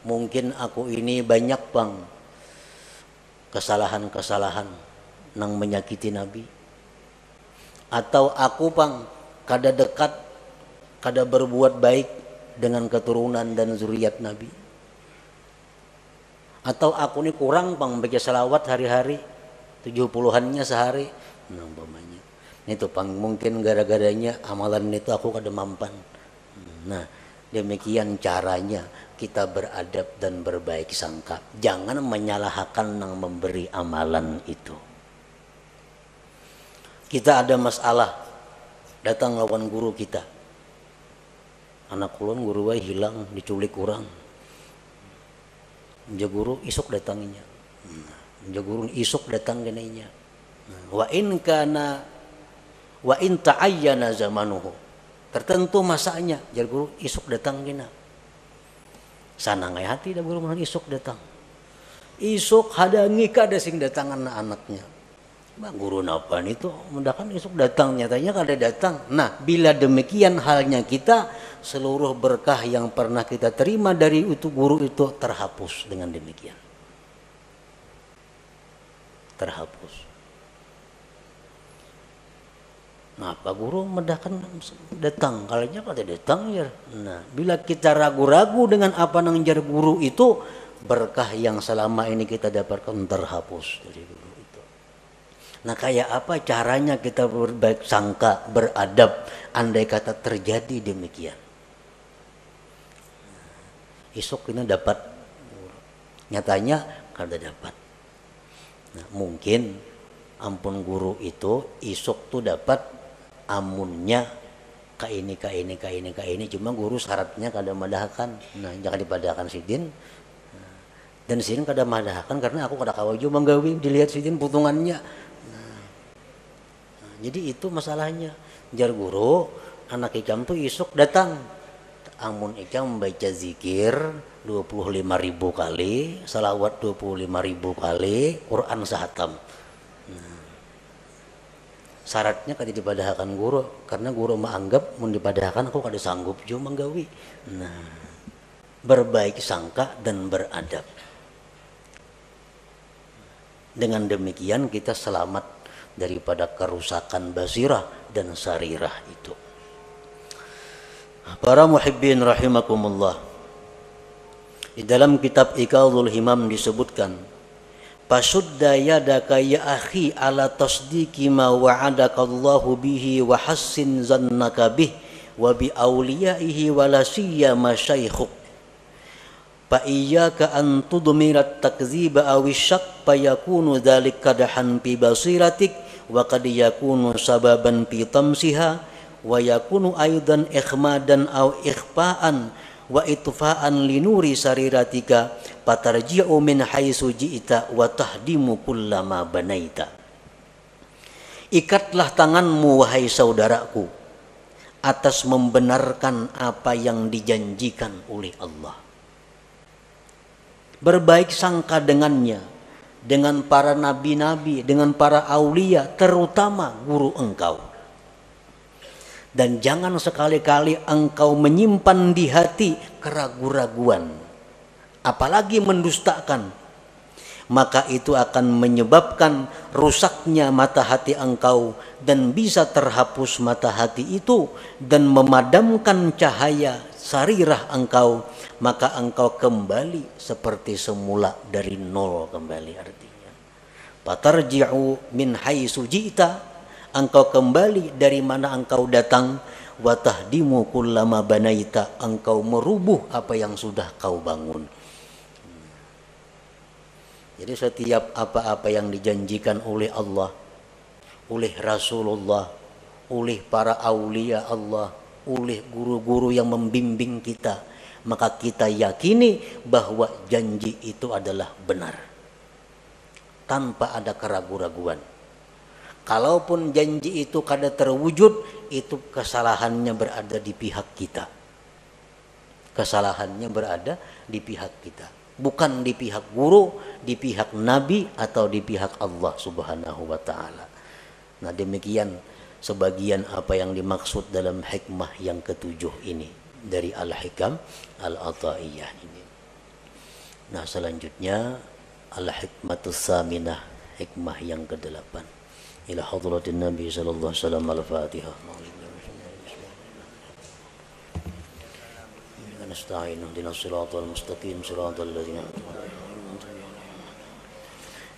Mungkin aku ini banyak bang kesalahan-kesalahan nang menyakiti Nabi. Atau aku bang kada dekat, kada berbuat baik dengan keturunan dan zuriat Nabi. Atau aku ini kurang bang baca salawat hari-hari 70-annya sehari. Nah umpamanya itu bang mungkin gara-garanya amalan itu aku kada mampan. Nah demikian caranya kita beradab dan berbaik sangka. Jangan menyalahkan yang memberi amalan itu. Kita ada masalah, datang lawan guru kita. Anak kulon guru hilang, diculik kurang. Menja guru isuk datanginya. Menja guru isuk datang genainya. Wa in ta'ayyana zamanuhu. Tertentu masanya, jar guru isuk datang gina. Sana ngai hati dah guru mana isuk datang. Isuk hadangi kada sing datangan anaknya. Bang guru napan itu mendakan isuk datang nyatanya kada datang. Nah bila demikian halnya kita, seluruh berkah yang pernah kita terima dari itu guru itu terhapus dengan demikian. Terhapus. Nah, Pak Guru mendakan datang, kalanya kada datang ya. Nah, bila kita ragu-ragu dengan apa nang jar guru itu, berkah yang selama ini kita dapatkan terhapus dari guru itu. Nah, kayak apa caranya kita berbaik sangka, beradab, andai kata terjadi demikian. Isuk ini dapat, nyatanya kada dapat. Nah, mungkin ampun guru itu isuk tuh dapat amunnya ka ini cuma guru syaratnya kada madahkan. Nah jangan dipadahkan sidin. Dan sidin kada madahkan karena aku kada kawaju manggawi dilihat sidin putungannya. Nah, jadi itu masalahnya. Jar guru anak ikam tuh isuk datang. Amun ikam membaca zikir 25.000 kali, salawat 25.000 kali, Quran sahatam. Syaratnya kada dipadahkan guru karena guru menganggap mun dipadahkan aku kada sanggup jo manggawi. Nah, berbaik sangka dan beradab. Dengan demikian kita selamat daripada kerusakan basirah dan sarirah itu. Para muhibbin rahimakumullah. Di dalam kitab Iqadhul Himam disebutkan Pasudda yadaka ya akhi ala tasdiki ma wa'adaka Allahu bihi wa hassin zannaka bih wa bi awliyaihi wa la siyama syaikhuk fa iyyaka an tudmirat takziba aw syak fa yakunu dzalika kadahan fi basiratik wa qad yakunu sababan fi tamsiha wa yakunu aidan ikhmadan aw ikhfa'an wa itfa'an linuri sariratika patarji'u min haitsu ji'ta wa tahdimu kullama banaita. Ikatlah tanganmu wahai saudaraku atas membenarkan apa yang dijanjikan oleh Allah. Berbaik sangka dengannya, dengan para nabi-nabi, dengan para aulia, terutama guru engkau. Dan jangan sekali-kali engkau menyimpan di hati keraguan-raguan, apalagi mendustakan. Maka itu akan menyebabkan rusaknya mata hati engkau dan bisa terhapus mata hati itu dan memadamkan cahaya sarirah engkau. Maka engkau kembali seperti semula dari nol kembali artinya. Patarji'u min haitsu ji'ta. Engkau kembali dari mana engkau datang, wa tahdimu kullama banaita, engkau merubuh apa yang sudah kau bangun. Jadi setiap apa-apa yang dijanjikan oleh Allah, oleh Rasulullah, oleh para aulia Allah, oleh guru-guru yang membimbing kita, maka kita yakini bahwa janji itu adalah benar tanpa ada keraguan-raguan. Kalaupun janji itu kada terwujud, itu kesalahannya berada di pihak kita. Kesalahannya berada di pihak kita, bukan di pihak guru, di pihak nabi, atau di pihak Allah Subhanahu wa taala. Nah, demikian sebagian apa yang dimaksud dalam hikmah yang ketujuh ini dari Al-Hikam Al-Ata'iyah ini. Nah, selanjutnya Al-Hikmatus Saminah, hikmah yang ke-8. Ila hadratin Nabi sallallahu alaihi wasallam. Al-Fatihah. نستعين اهدنا الصراط المستقيم صراط الذين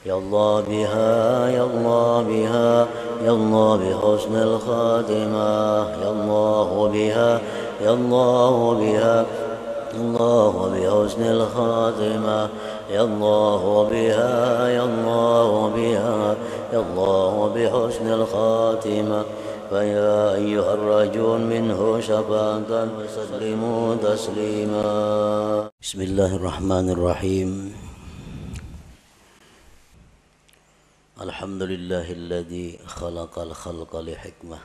يا الله بها يا الله بها يا الله بحسن الخاتمة يا الله بها يا الله بها يا الله بحسن الخاتمة يا الله بها يا الله بها يا الله بحسن الخاتمة فيا أيها الرجل منه شفاعة وسلموا تسليما. بسم الله الرحمن الرحيم. الحمد لله الذي خلق الخلق لحكمة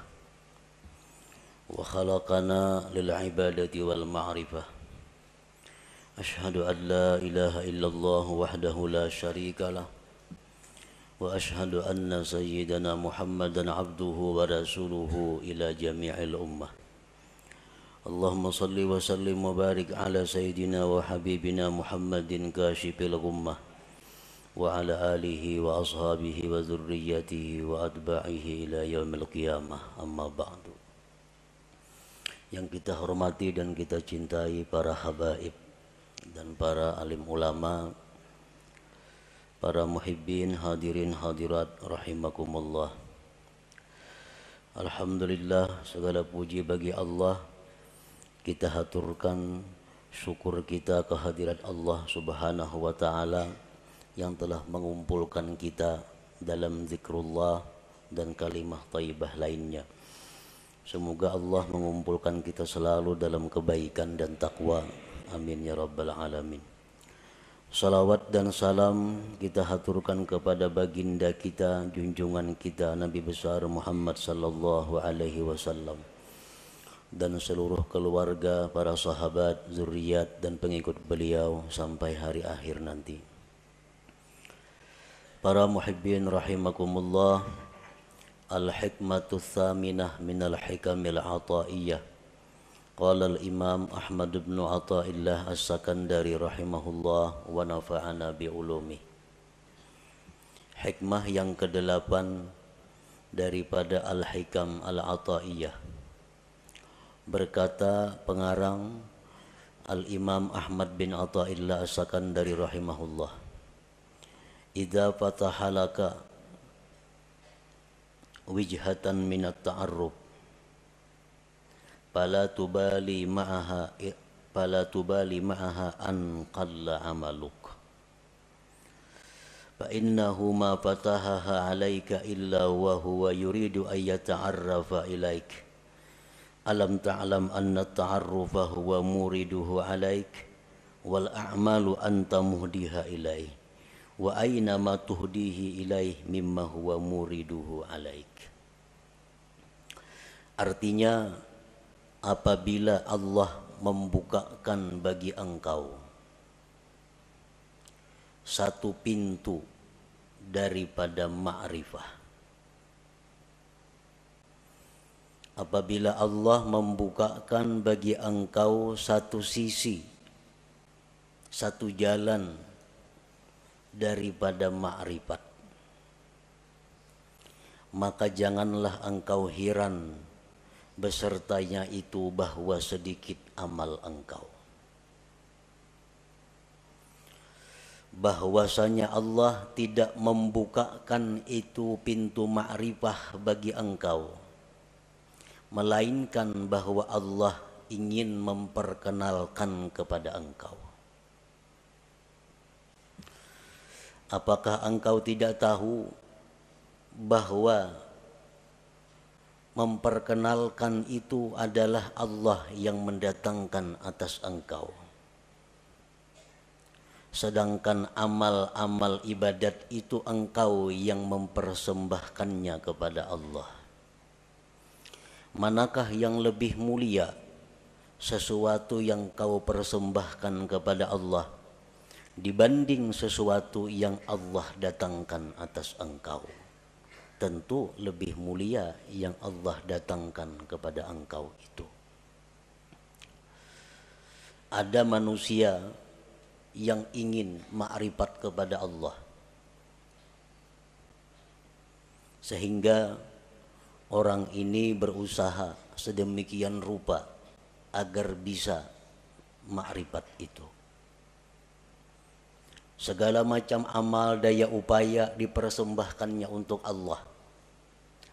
وخلقنا للعبادة والمعرفة. أشهد أن لا إله إلا الله وحده لا شريك له وأشهد أن سيدنا محمدا عبده ورسوله إلى جميع الأمة. اللهم صل وسلم وبارك على سيدنا وحبيبنا محمد كاشف الغمة وعلى آله وأصحابه وذريته وأتباعه إلى يوم القيامة. أما بعد. Yang kita hormati dan kita cintai para habaib dan para alim ulama, para muhibbin, hadirin hadirat rahimakumullah. Alhamdulillah, segala puji bagi Allah. Kita haturkan syukur kita kehadirat Allah Subhanahu wa taala yang telah mengumpulkan kita dalam zikrullah dan kalimah thayyibah lainnya. Semoga Allah mengumpulkan kita selalu dalam kebaikan dan takwa. Amin ya rabbal alamin. Salawat dan salam kita haturkan kepada baginda kita, junjungan kita, Nabi besar Muhammad sallallahu alaihi wasallam, dan seluruh keluarga, para sahabat, zuriat dan pengikut beliau sampai hari akhir nanti. Para muhibbin rahimakumullah, Al-Hikmatus Tsaminah minal Hikamil Ata'iyah. Qala al-Imam Ahmad bin Athaillah As-Sakandari rahimahullah wa nafa'ana bi'ulumi. Hikmah yang ke-8 daripada Al-Hikam Al-Ata'iyah. Berkata pengarang Al-Imam Ahmad bin Athaillah As-Sakandari rahimahullah, idza fatahalaka wijhatan minat ta'arruf fala tubali ma'aha an qalla amaluk fa innahu ma fatahaha alayka illa wa huwa yuridu an yata'arrafa ilaik alam ta'lam anna at-ta'arrufa huwa muriduhu alayk wal a'malu anta muhdiha ilaih wa aina ma tuhdihi ilaih mimma huwa muriduhu alayk. Artinya, apabila Allah membukakan bagi engkau satu pintu daripada ma'rifah, apabila Allah membukakan bagi engkau satu sisi, satu jalan daripada ma'rifat, maka janganlah engkau heran besertanya itu bahwa sedikit amal engkau. Bahwasanya Allah tidak membukakan itu pintu ma'rifah bagi engkau, melainkan bahwa Allah ingin memperkenalkan kepada engkau. Apakah engkau tidak tahu bahwa memperkenalkan itu adalah Allah yang mendatangkan atas engkau? Sedangkan amal-amal ibadat itu engkau yang mempersembahkannya kepada Allah. Manakah yang lebih mulia, sesuatu yang kau persembahkan kepada Allah dibanding sesuatu yang Allah datangkan atas engkau? Tentu lebih mulia yang Allah datangkan kepada engkau itu. Ada manusia yang ingin ma'rifat kepada Allah, sehingga orang ini berusaha sedemikian rupa agar bisa ma'rifat itu. Segala macam amal daya upaya dipersembahkannya untuk Allah,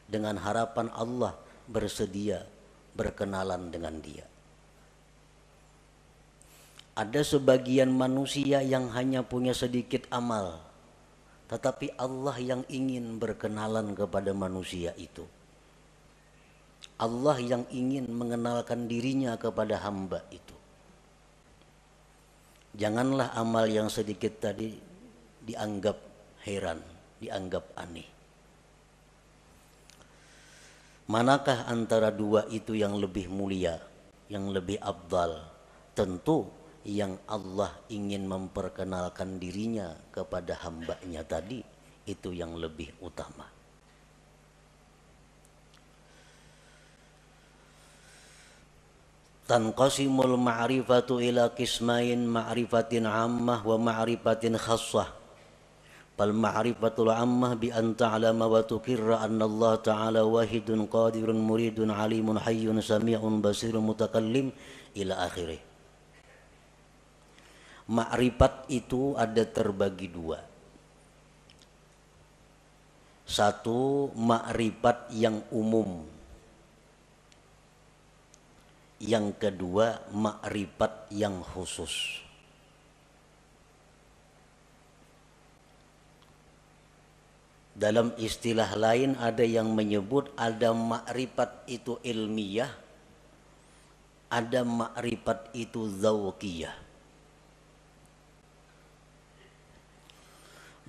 dengan harapan Allah bersedia berkenalan dengan dia. Ada sebagian manusia yang hanya punya sedikit amal, tetapi Allah yang ingin berkenalan kepada manusia itu. Allah yang ingin mengenalkan dirinya kepada hamba itu. Janganlah amal yang sedikit tadi dianggap heran, dianggap aneh. Manakah antara dua itu yang lebih mulia, yang lebih afdal? Tentu yang Allah ingin memperkenalkan dirinya kepada hambanya tadi, itu yang lebih utama. Tanqasimul ma'rifatu ila qismain, ma'rifatin ammah wa ma'rifatin khassah. Fal ma'rifatul ammah bi an ta'lama wa tuqirra anna Allah ta'ala wahidun qadirun muridun alimun hayyun sami'un basirun mutakallim ila akhirih. Ma'rifat itu ada terbagi dua. Satu, ma'rifat yang umum. Yang kedua, ma'rifat yang khusus. Dalam istilah lain ada yang menyebut ada ma'rifat itu ilmiah, ada ma'rifat itu dzauqiyah.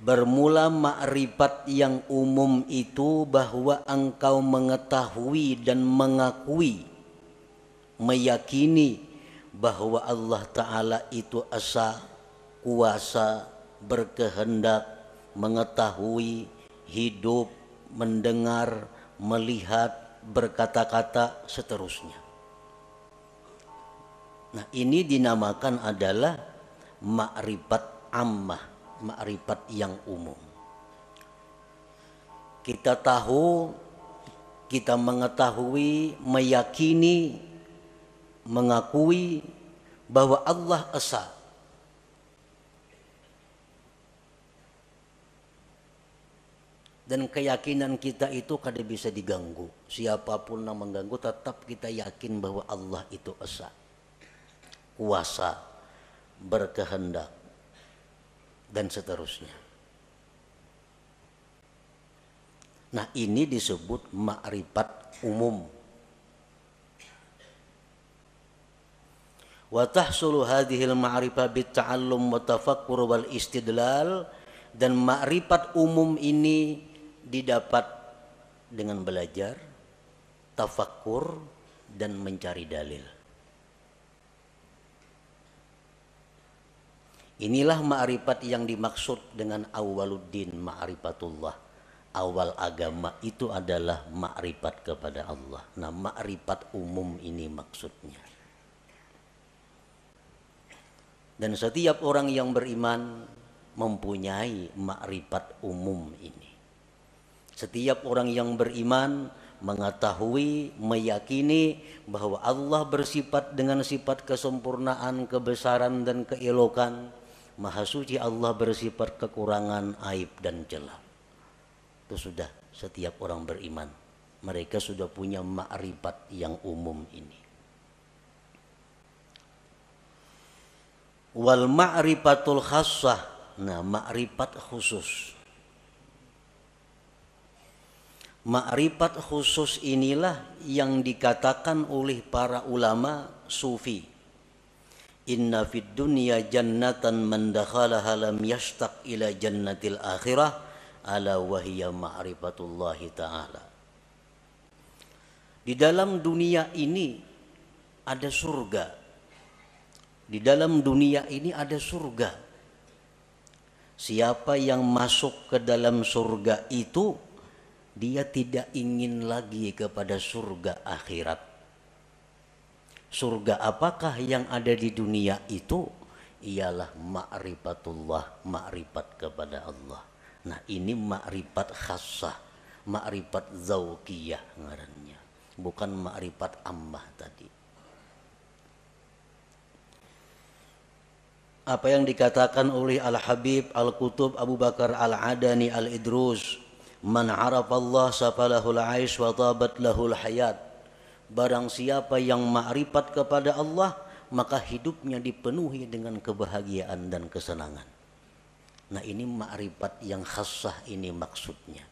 Bermula ma'rifat yang umum itu bahwa engkau mengetahui dan mengakui, meyakini bahwa Allah Ta'ala itu esa, kuasa, berkehendak, mengetahui, hidup, mendengar, melihat, berkata-kata, seterusnya. Nah, ini dinamakan adalah ma'rifat ammah, ma'rifat yang umum. Kita tahu, kita mengetahui, meyakini, mengakui bahwa Allah esa. Dan keyakinan kita itu kada bisa diganggu. Siapapun yang mengganggu, tetap kita yakin bahwa Allah itu esa, kuasa, berkehendak, dan seterusnya. Nah, ini disebut ma'rifat umum. Wa tahsulu hadhil ma'rifah bit ta'allum wa tafakkur wal istidlal, dan ma'rifat umum ini didapat dengan belajar, tafakkur, dan mencari dalil. Inilah ma'rifat yang dimaksud dengan awwaluddin ma'rifatullah. Awal agama itu adalah ma'rifat kepada Allah. Nah, ma'rifat umum ini maksudnya. Dan setiap orang yang beriman mempunyai ma'rifat umum ini. Setiap orang yang beriman mengetahui, meyakini bahwa Allah bersifat dengan sifat kesempurnaan, kebesaran, dan keelokan. Maha suci Allah bersifat kekurangan, aib, dan celah. Itu sudah setiap orang beriman Mereka sudah punya ma'rifat yang umum ini. Wal ma'rifatul khassah, nah ma'rifat khusus. Ma'rifat khusus inilah yang dikatakan oleh para ulama sufi. Inna fid dunya jannatan man dakhalaha lam yashtaq ila jannatil akhirah ala wahiyya ma'rifatullahi ta'ala. Di dalam dunia ini ada surga. Di dalam dunia ini ada surga. Siapa yang masuk ke dalam surga itu, dia tidak ingin lagi kepada surga akhirat. Surga apakah yang ada di dunia itu? Ialah ma'rifatullah, ma'rifat kepada Allah. Nah ini ma'rifat khassah, ma'rifat zauqiyah ngarannya, bukan ma'rifat ammah tadi. Apa yang dikatakan oleh Al-Habib Al-Qutub Abu Bakar Al-Adani Al-Idrus, man arafallah safalahul aish wa tabat lahul hayat. Barang siapa yang ma'rifat kepada Allah, maka hidupnya dipenuhi dengan kebahagiaan dan kesenangan. Nah ini ma'rifat yang khassah ini maksudnya,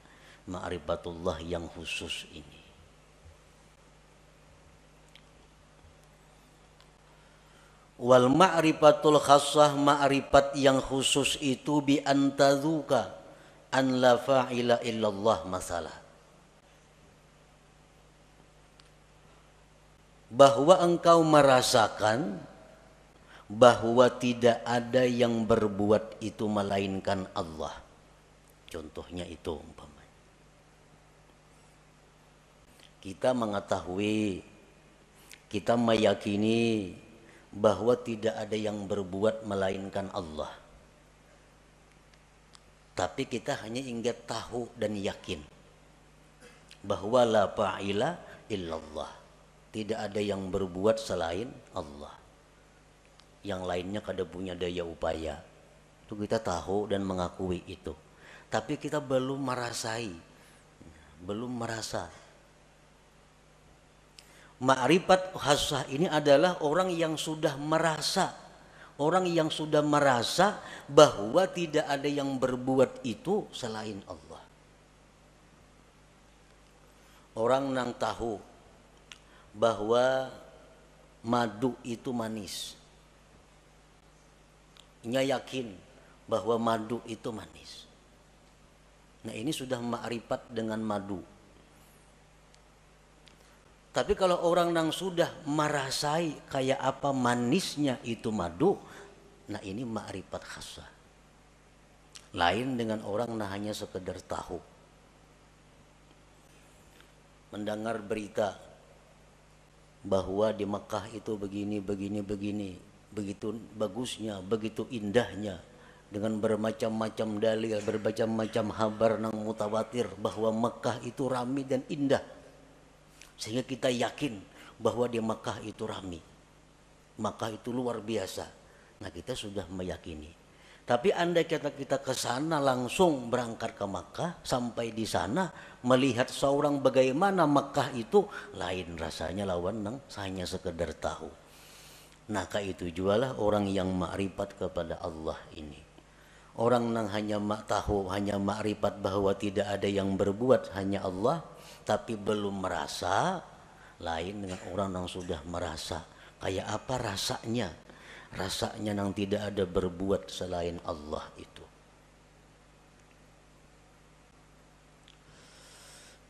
ma'rifatullah yang khusus ini. Wal ma'rifatul khassah, ma'rifat yang khusus itu bi antazuka an la fa'ila illallah masalah. Bahwa engkau merasakan bahwa tidak ada yang berbuat itu melainkan Allah. Contohnya itu umpamanya. Kita mengetahui, kita meyakini bahwa tidak ada yang berbuat melainkan Allah. Tapi kita hanya ingin tahu dan yakin bahwa la fa'ila illallah. Tidak ada yang berbuat selain Allah. Yang lainnya kada punya daya upaya. Itu kita tahu dan mengakui itu. Tapi kita belum merasai, belum merasa. Ma'rifat khassah ini adalah orang yang sudah merasa, orang yang sudah merasa bahwa tidak ada yang berbuat itu selain Allah. Orang yang tahu bahwa madu itu manis, nya yakin bahwa madu itu manis. Nah ini sudah ma'rifat dengan madu. Tapi kalau orang yang sudah merasai kayak apa manisnya itu madu, nah ini ma'rifat khassah. Lain dengan orang nah hanya sekedar tahu. Mendengar berita bahwa di Mekah itu begini, begitu bagusnya, begitu indahnya, dengan bermacam-macam dalil, bermacam-macam kabar yang mutawatir bahwa Mekah itu ramai dan indah. Sehingga kita yakin bahwa di Makkah itu ramai, Makkah itu luar biasa. Nah kita sudah meyakini. Tapi andai kita ke sana langsung berangkat ke Makkah, sampai di sana melihat seorang bagaimana Makkah itu, lain rasanya lawan nang hanya sekedar tahu. Nah itu jualah orang yang ma'rifat kepada Allah ini. Orang yang hanya tahu, hanya ma'rifat bahwa tidak ada yang berbuat hanya Allah, tapi belum merasa, lain dengan orang yang sudah merasa. Kayak apa rasanya? Rasanya yang tidak ada berbuat selain Allah itu.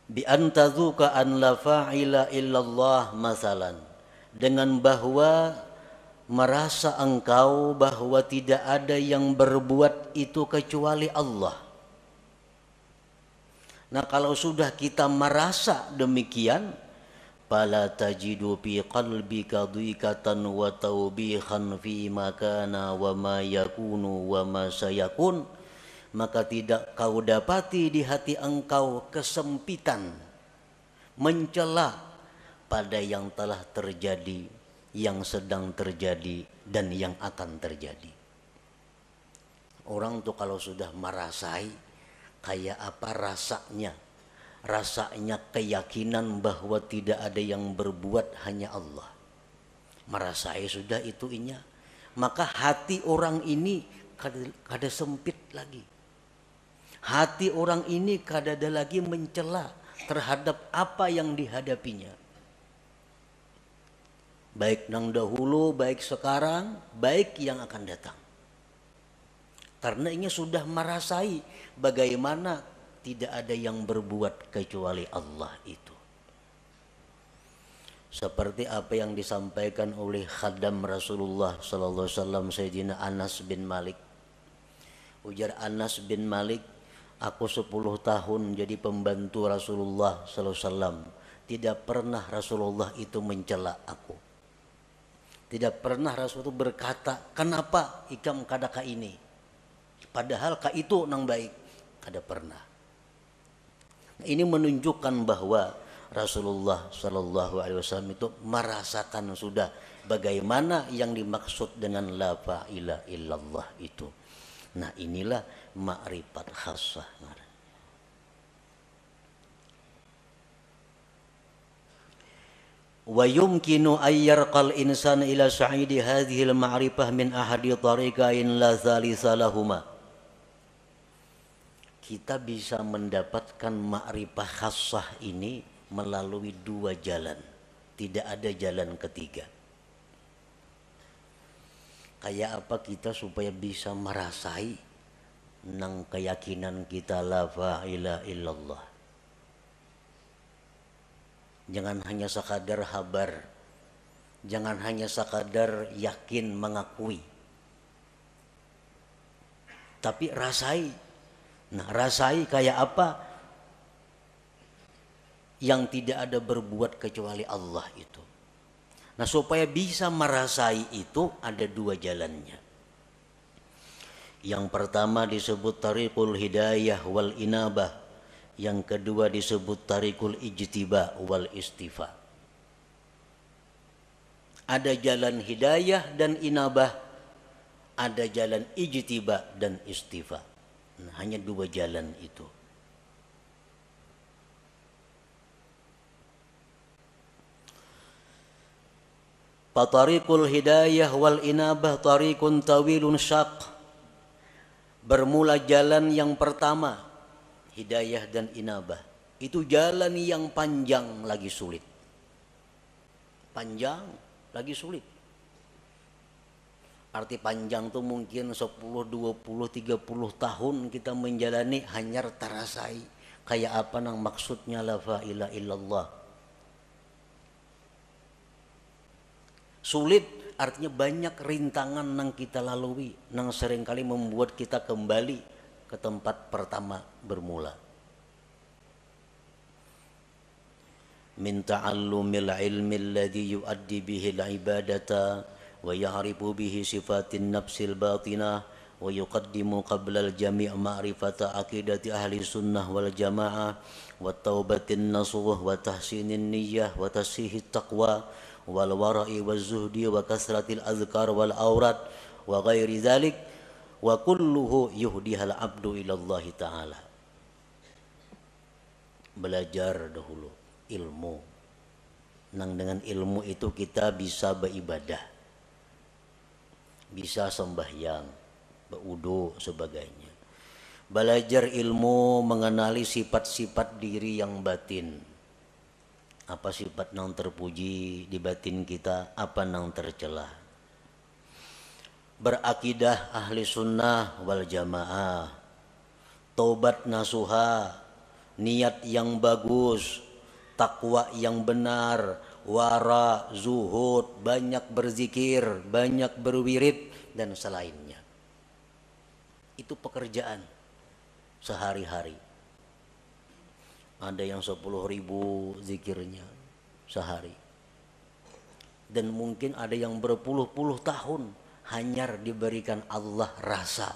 Bi antazuka an la fa'ila illallah masalan. Dengan bahwa merasa engkau bahwa tidak ada yang berbuat itu kecuali Allah. Nah kalau sudah kita merasa demikian, fala tajidu fi qalbika dhiqatan wa tawbihan fi ma kana wa ma yakunu wa ma sayakun, maka tidak kau dapati di hati engkau kesempitan, mencela pada yang telah terjadi, yang sedang terjadi, dan yang akan terjadi. Orang tuh kalau sudah merasai kayak apa rasanya, rasanya keyakinan bahwa tidak ada yang berbuat hanya Allah. Merasai sudah itunya. Maka hati orang ini kada sempit lagi. Hati orang ini kada ada lagi mencela terhadap apa yang dihadapinya. Baik nang dahulu, baik sekarang, baik yang akan datang. Karena ini sudah merasai bagaimana tidak ada yang berbuat kecuali Allah itu. Seperti apa yang disampaikan oleh khadam Rasulullah sallallahu alaihi wasallam Sayyidina Anas bin Malik. Ujar Anas bin Malik, aku 10 tahun jadi pembantu Rasulullah sallallahu alaihi wasallam. Tidak pernah Rasulullah itu mencela aku. Tidak pernah Rasul itu berkata, kenapa ikam kadaka ini? Padahal ka itu nang baik. Kada pernah. Nah, ini menunjukkan bahwa Rasulullah Shallallahu Alaihi Wasallam itu merasakan sudah bagaimana yang dimaksud dengan la ilaha illallah itu. Nah inilah ma'rifat khassah. Wa yumkinu ayyarqal insan ila sa'idi hadhil ma'rifah min ahadi tariqain la thalitha lahuma. Kita bisa mendapatkan ma'rifah khassah ini melalui 2 jalan. Tidak ada jalan ketiga. Kayak apa kita supaya bisa merasai nang keyakinan kita la ilaha illallah. Jangan hanya sekadar habar. Jangan hanya sekadar yakin mengakui. Tapi rasai. Nah rasai kayak apa? Yang tidak ada berbuat kecuali Allah itu. Nah supaya bisa merasai itu ada 2 jalannya. Yang pertama disebut tariqul hidayah wal inabah. Yang kedua disebut tariqul ijtiba wal istifa. Ada jalan hidayah dan inabah. Ada jalan ijtiba dan istifa. Nah, hanya 2 jalan itu. Fatariqul hidayah wal inabah tariqun tawilun syaq. Bermula jalan yang pertama, hidayah dan inabah. Itu jalan yang panjang lagi sulit. Panjang lagi sulit. Arti panjang tuh mungkin 10, 20, 30 tahun kita menjalani hanya terasai. Kayak apa nang maksudnya la ilaha illallah. Sulit artinya banyak rintangan nang kita lalui. Nang seringkali membuat kita kembali ke tempat pertama bermula. Min ta'allumil ilmi alladhi yuaddi bihi al-ibadata wa ya'rifu bihi sifatin nafsil batinah wa yuqaddimu qabla al-jami' ma'rifata aqidati ahli sunnah wal jamaah wa taubatin nasuh wa tahsinin niyyah wa tasihit taqwa wal wara'i waz zuhdi wa kasratil azkar wal aurat wa ghairi dzalik wa kulluhu yuhdihal abdu ilallah ta'ala. Belajar dahulu ilmu. Nang dengan ilmu itu kita bisa beribadah, bisa sembahyang, berwudu sebagainya. Belajar ilmu mengenali sifat-sifat diri yang batin. Apa sifat nang terpuji di batin kita, apa nang tercela. Berakidah ahli sunnah wal jamaah. Taubat nasuha, niat yang bagus, takwa yang benar, wara, zuhud, banyak berzikir, banyak berwirid dan selainnya. Itu pekerjaan sehari-hari. Ada yang 10.000 zikirnya sehari. Dan mungkin ada yang berpuluh-puluh tahun hanya diberikan Allah rasa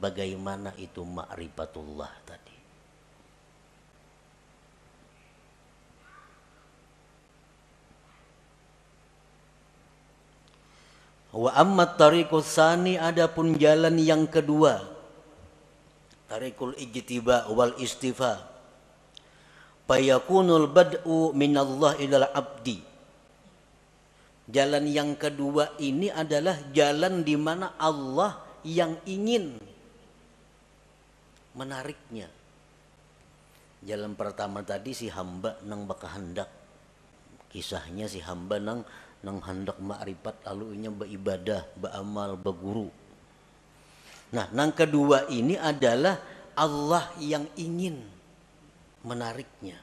bagaimana itu ma'rifatullah tadi. Wa amma tariqus tsani, adapun jalan yang kedua, tariqul ijtiba wal istifa. Fayakunul bad'u minallah ilal abdi. Jalan yang kedua ini adalah jalan di mana Allah yang ingin menariknya. Jalan pertama tadi si hamba nang baka hendak, kisahnya si hamba nang hendak makrifat lalu nya beribadah, beramal, berguru. Nah, nang kedua ini adalah Allah yang ingin menariknya.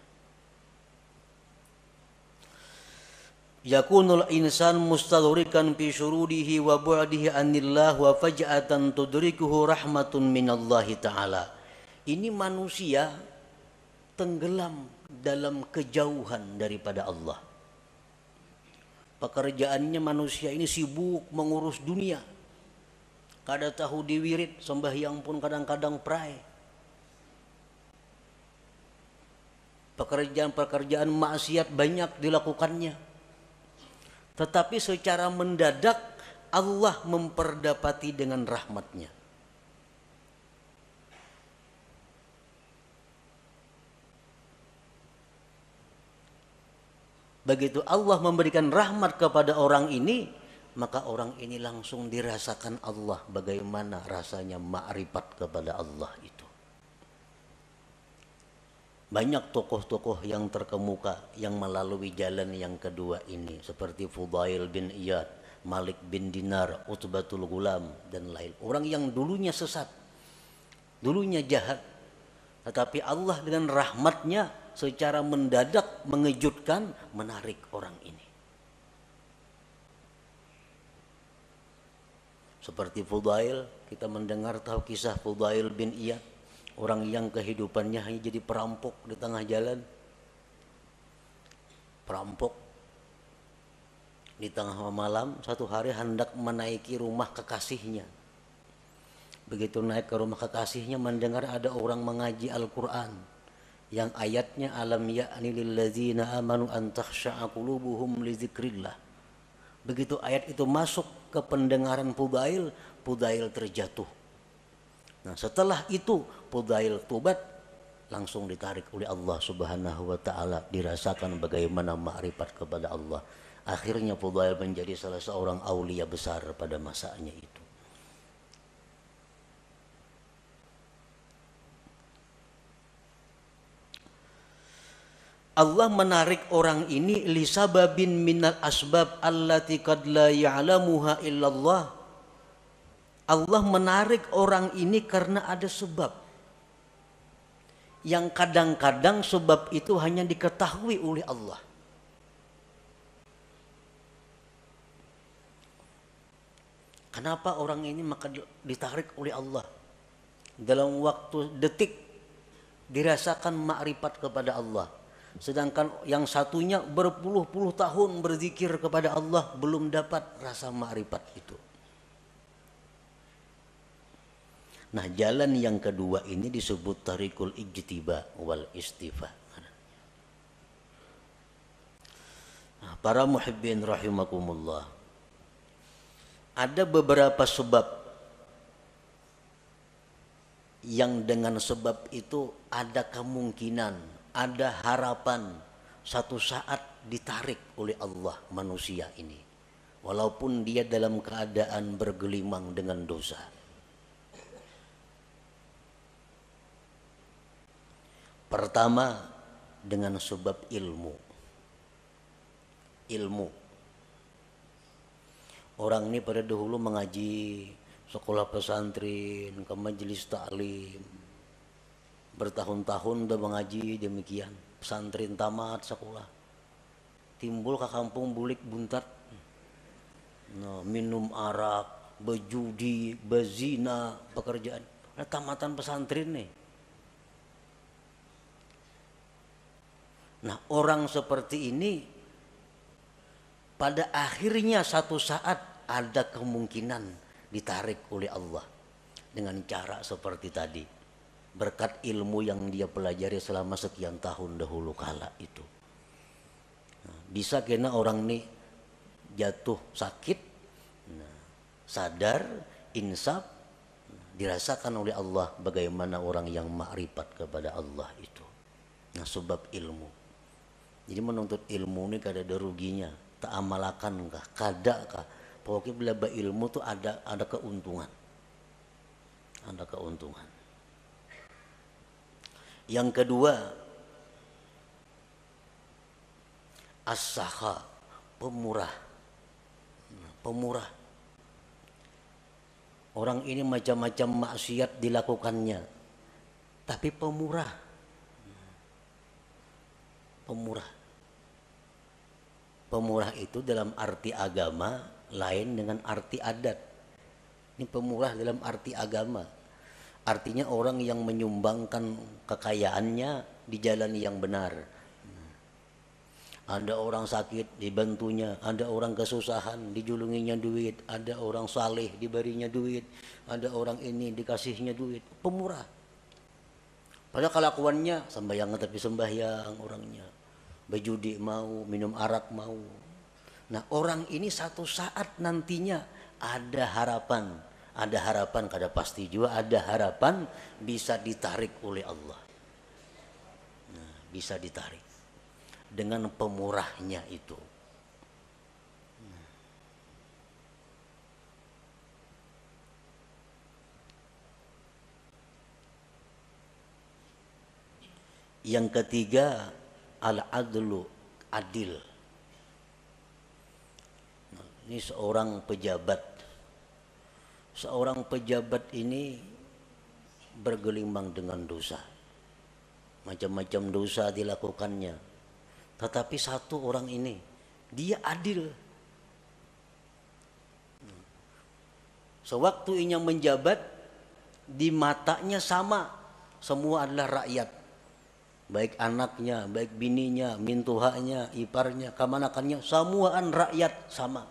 Yakunul insan mustadhrikan fi syurudihi wa bu'dihi anillah wa faj'atan tudrikuhu rahmatun minallahi ta'ala. Ini manusia tenggelam dalam kejauhan daripada Allah. Pekerjaannya manusia ini sibuk mengurus dunia. Kada tahu diwirid, sembahyang pun kadang-kadang pray. Pekerjaan-pekerjaan maksiat banyak dilakukannya. Tetapi secara mendadak Allah memperdapati dengan rahmatnya. Begitu Allah memberikan rahmat kepada orang ini, maka orang ini langsung dirasakan Allah bagaimana rasanya makrifat kepada Allah itu. Banyak tokoh-tokoh yang terkemuka yang melalui jalan yang kedua ini, seperti Fudail bin Iyad, Malik bin Dinar, Utbatul Ghulam dan lain. Orang yang dulunya sesat, dulunya jahat, tetapi Allah dengan rahmatnya secara mendadak mengejutkan, menarik orang ini. Seperti Fudail, kita mendengar tahu kisah Fudail bin Iyad, orang yang kehidupannya hanya jadi perampok di tengah jalan. Perampok di tengah malam satu hari hendak menaiki rumah kekasihnya. Begitu naik ke rumah kekasihnya, mendengar ada orang mengaji Al-Quran yang ayatnya alam ya'ni lilladzina amanu an takhsha'a qulubuhum li dzikrillah. Begitu ayat itu masuk ke pendengaran Fudail, Fudail terjatuh. Nah, setelah itu Fudail tobat, langsung ditarik oleh Allah Subhanahu wa taala, dirasakan bagaimana makrifat kepada Allah. Akhirnya Fudail menjadi salah seorang aulia besar pada masanya itu. Allah menarik orang ini lisababin minal asbab allati qad la ya'lamuha illallah. Allah menarik orang ini karena ada sebab yang kadang-kadang sebab itu hanya diketahui oleh Allah. Kenapa orang ini maka ditarik oleh Allah? Dalam waktu detik dirasakan makrifat kepada Allah. Sedangkan yang satunya berpuluh-puluh tahun berzikir kepada Allah belum dapat rasa makrifat itu. Nah, jalan yang kedua ini disebut tarikul ijtiba wal istifa. Nah, para muhibbin rahimakumullah, ada beberapa sebab yang dengan sebab itu ada kemungkinan, ada harapan satu saat ditarik oleh Allah manusia ini, walaupun dia dalam keadaan bergelimang dengan dosa. Pertama, dengan sebab ilmu. Orang ini pada dahulu mengaji sekolah pesantren, ke majelis taklim, bertahun-tahun udah mengaji demikian. Pesantren tamat sekolah, timbul ke kampung bulik buntat, nah, minum arak, berjudi, berzina, pekerjaan. Nah, tamatan pesantren nih. Nah, orang seperti ini pada akhirnya satu saat ada kemungkinan ditarik oleh Allah dengan cara seperti tadi, berkat ilmu yang dia pelajari selama sekian tahun dahulu kala itu. Nah, bisa kena orang ini jatuh sakit, nah, sadar, insaf, dirasakan oleh Allah bagaimana orang yang makrifat kepada Allah itu. Nah, sebab ilmu. Jadi menuntut ilmu ini kada ada ruginya. Tak amalakan kah, kada kah. Pokoknya bila ilmu tuh ada keuntungan. Ada keuntungan. Yang kedua, as-sakha, pemurah. Pemurah. Orang ini macam-macam maksiat dilakukannya, tapi pemurah. Pemurah. Pemurah itu dalam arti agama lain dengan arti adat. Ini pemurah dalam arti agama. Artinya orang yang menyumbangkan kekayaannya di jalan yang benar. Ada orang sakit dibantunya, ada orang kesusahan dijulunginya duit, ada orang saleh diberinya duit, ada orang ini dikasihnya duit. Pemurah. Padahal kelakuannya sembahyang tapi sembahyang orangnya. Berjudi mau, minum arak mau. Nah, orang ini satu saat nantinya ada harapan. Ada harapan, kada pasti juga ada harapan bisa ditarik oleh Allah. Nah, bisa ditarik dengan pemurahnya itu. Yang ketiga, al-adlu, adil. Nah, ini seorang pejabat. Seorang pejabat ini bergelimang dengan dosa. Macam-macam dosa dilakukannya. Tetapi satu orang ini, dia adil. Sewaktu ia menjabat, di matanya sama. Semua adalah rakyat. Baik anaknya, baik bininya, mintuhanya, iparnya, kamanakannya, semuaan rakyat sama.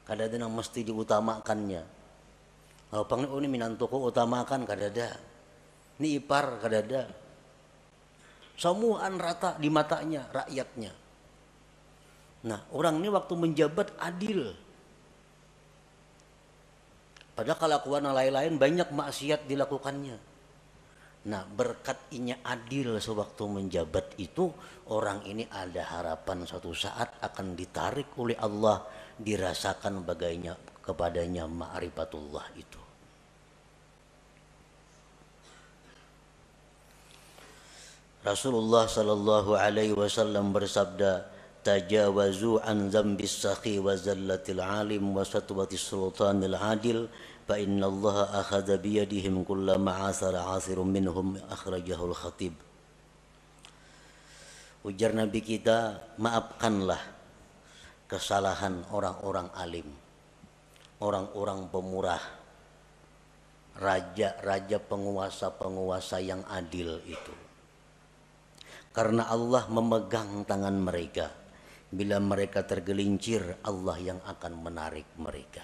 Kadang-kadang mesti diutamakannya. Kalau panggil ini minantuku utamakan, kadang-kadang. Ini ipar, kadang-kadang. Semuaan rata di matanya rakyatnya. Nah, orang ini waktu menjabat adil. Padahal kelakuan lain-lain banyak maksiat dilakukannya. Nah, berkat inya adil sewaktu menjabat itu, orang ini ada harapan suatu saat akan ditarik oleh Allah, dirasakan bagainya kepadanya ma'rifatullah itu. Rasulullah sallallahu alaihi wasallam bersabda, tajawazu an dzambis sakhi wa zallatil alim wa satwatis sultanil adil fa innallaha akhadha bi yadihim kullama asara asirun minhum, akhrajahul khatib. Ujar Nabi kita, maafkanlah kesalahan orang-orang alim, orang-orang pemurah, raja-raja, penguasa-penguasa yang adil itu. Karena Allah memegang tangan mereka. Bila mereka tergelincir, Allah yang akan menarik mereka.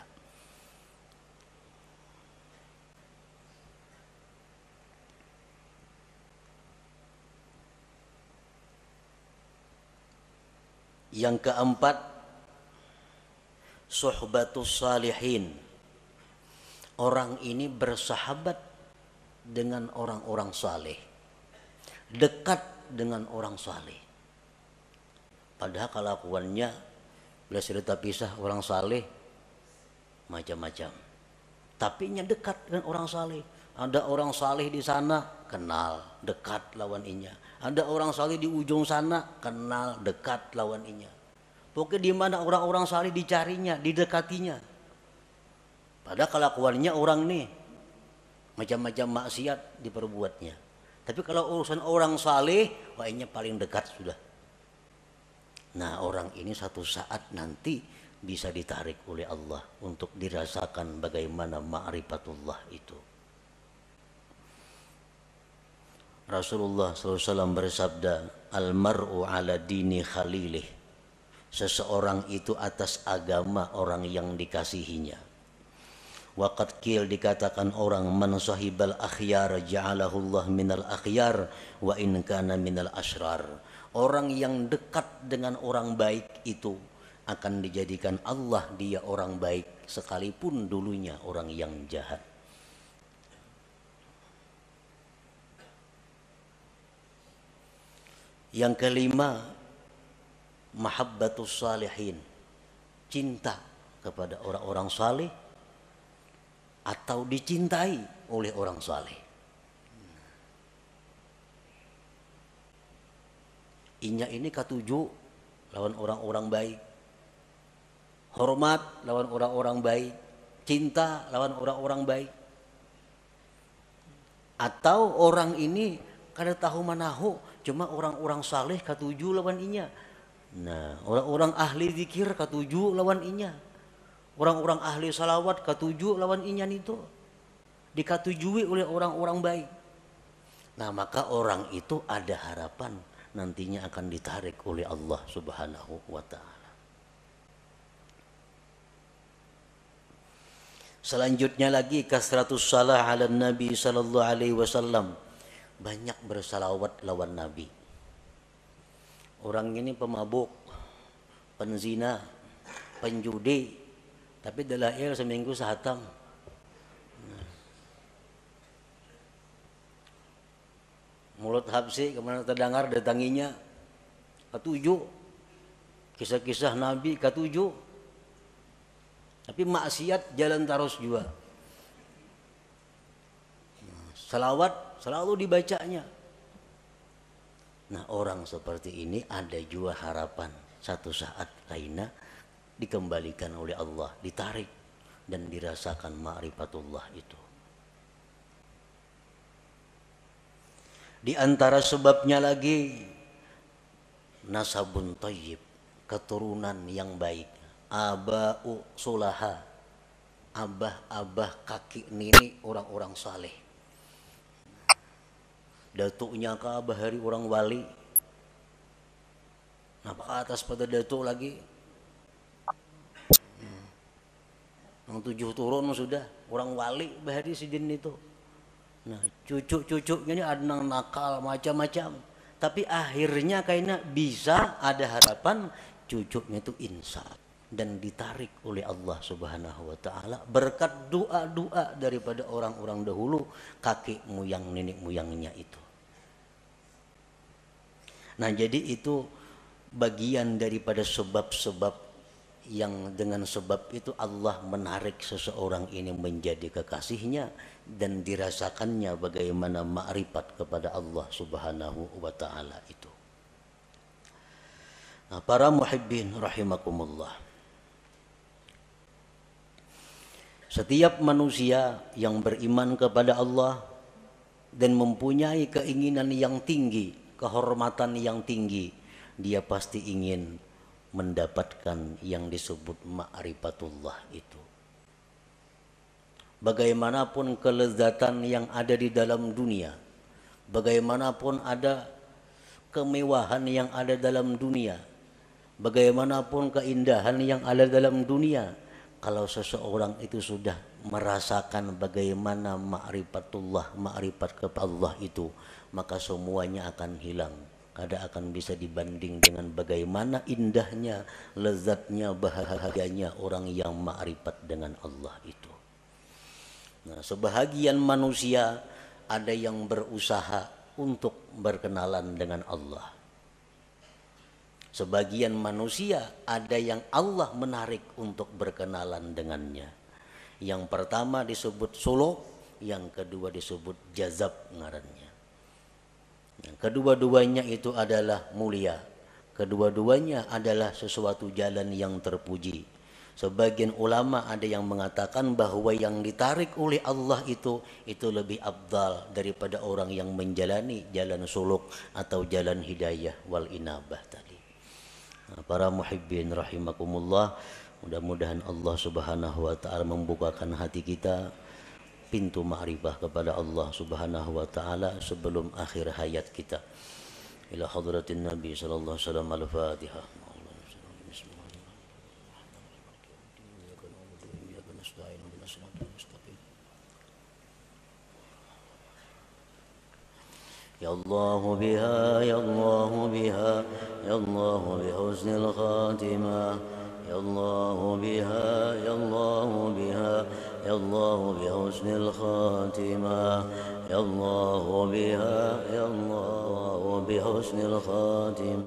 Yang keempat, suhbatus salihin. Orang ini bersahabat dengan orang-orang saleh, dekat dengan orang saleh. Padahal kelakuannya bila cerita pisah orang saleh macam-macam, tapi nya dekat dengan orang saleh. Ada orang saleh di sana, kenal, dekat lawan inya. Ada orang saleh di ujung sana, kenal, dekat lawan inya. Pokoknya di mana orang-orang saleh dicarinya, didekatinya. Padahal kelakuannya orang nih macam-macam maksiat diperbuatnya. Tapi kalau urusan orang saleh, wahnya paling dekat sudah. Nah, orang ini satu saat nanti bisa ditarik oleh Allah untuk dirasakan bagaimana ma'rifatullah itu. Rasulullah SAW bersabda, al-mar'u ala dini khalilih. Seseorang itu atas agama orang yang dikasihinya. Waqad qil, dikatakan orang, man sahibal akhyar ja'alahu Allah minal akhyar wa in kana minal asrar. Orang yang dekat dengan orang baik itu akan dijadikan Allah dia orang baik sekalipun dulunya orang yang jahat. Yang kelima, mahabbatus salihin, cinta kepada orang-orang saleh atau dicintai oleh orang saleh. Inya ini katuju lawan orang-orang baik, hormat lawan orang-orang baik, cinta lawan orang-orang baik. Atau orang ini kada tahu manahu, cuma orang-orang saleh katuju lawan inya. Nah, orang-orang ahli zikir katuju lawan inya. Orang-orang ahli salawat katuju lawan inya itu. Dikatujui oleh orang-orang baik. Nah, maka orang itu ada harapan nantinya akan ditarik oleh Allah Subhanahu wa taala. Selanjutnya lagi kasratus salah ala Nabi sallallahu alaihi wasallam. Banyak bersalawat lawan Nabi. Orang ini pemabuk, penzina, penjudi, tapi dalail seminggu sehatam. Mulut habsi kemana terdengar datanginya ketujuh, kisah-kisah Nabi ketujuh, tapi maksiat jalan terus juga. Salawat selalu dibacanya. Nah, orang seperti ini ada juga harapan satu saat lainnya dikembalikan oleh Allah, ditarik dan dirasakan ma'rifatullah itu. Di antara sebabnya lagi nasabun thayyib, keturunan yang baik, aba'u sulaha, abah-abah kaki nenek orang-orang saleh. Datuknya ke abah hari orang wali. Nah, ke atas pada datuk lagi. Yang 7 turun sudah orang wali bahari sidin itu. Nah, cucu-cucunya ini ada yang nakal macam-macam. Tapi akhirnya kayaknya bisa ada harapan cucunya itu insaf dan ditarik oleh Allah Subhanahu wa taala berkat doa-doa daripada orang-orang dahulu, kakek moyang nenek moyangnya itu. Nah, jadi itu bagian daripada sebab-sebab yang dengan sebab itu Allah menarik seseorang ini menjadi kekasihnya dan dirasakannya bagaimana ma'rifat kepada Allah Subhanahu wa taala itu. Nah, para muhibbin rahimakumullah. Setiap manusia yang beriman kepada Allah dan mempunyai keinginan yang tinggi, kehormatan yang tinggi, dia pasti ingin mendapatkan yang disebut ma'rifatullah itu. Bagaimanapun kelezatan yang ada di dalam dunia, bagaimanapun ada kemewahan yang ada dalam dunia, bagaimanapun keindahan yang ada dalam dunia, kalau seseorang itu sudah merasakan bagaimana ma'rifatullah, ma'rifat kepada Allah itu, maka semuanya akan hilang. Kada akan bisa dibanding dengan bagaimana indahnya, lezatnya, bahagianya orang yang ma'rifat dengan Allah itu. Nah, sebahagian manusia ada yang berusaha untuk berkenalan dengan Allah. Sebagian manusia ada yang Allah menarik untuk berkenalan dengannya. Yang pertama disebut suluk, yang kedua disebut jazab ngarannya. Kedua-duanya itu adalah mulia. Kedua-duanya adalah sesuatu jalan yang terpuji. Sebagian ulama ada yang mengatakan bahwa yang ditarik oleh Allah itu lebih afdal daripada orang yang menjalani jalan suluk atau jalan hidayah wal inabah tadi. Nah, para muhibbin rahimakumullah, mudah-mudahan Allah Subhanahu wa taala membukakan hati kita pintu ma'rifah kepada Allah Subhanahu wa taala sebelum akhir hayat kita. Ila hadratin Nabi sallallahu alaihi wasallam, al-Fatihah. Ya Allah biha, ya Allah biha, ya Allah bi husnil khatimah. Ya Allah biha, ya Allah biha, ya Allah bi husnil khatimah. Ya Allah biha, ya Allah بحسن الخاتم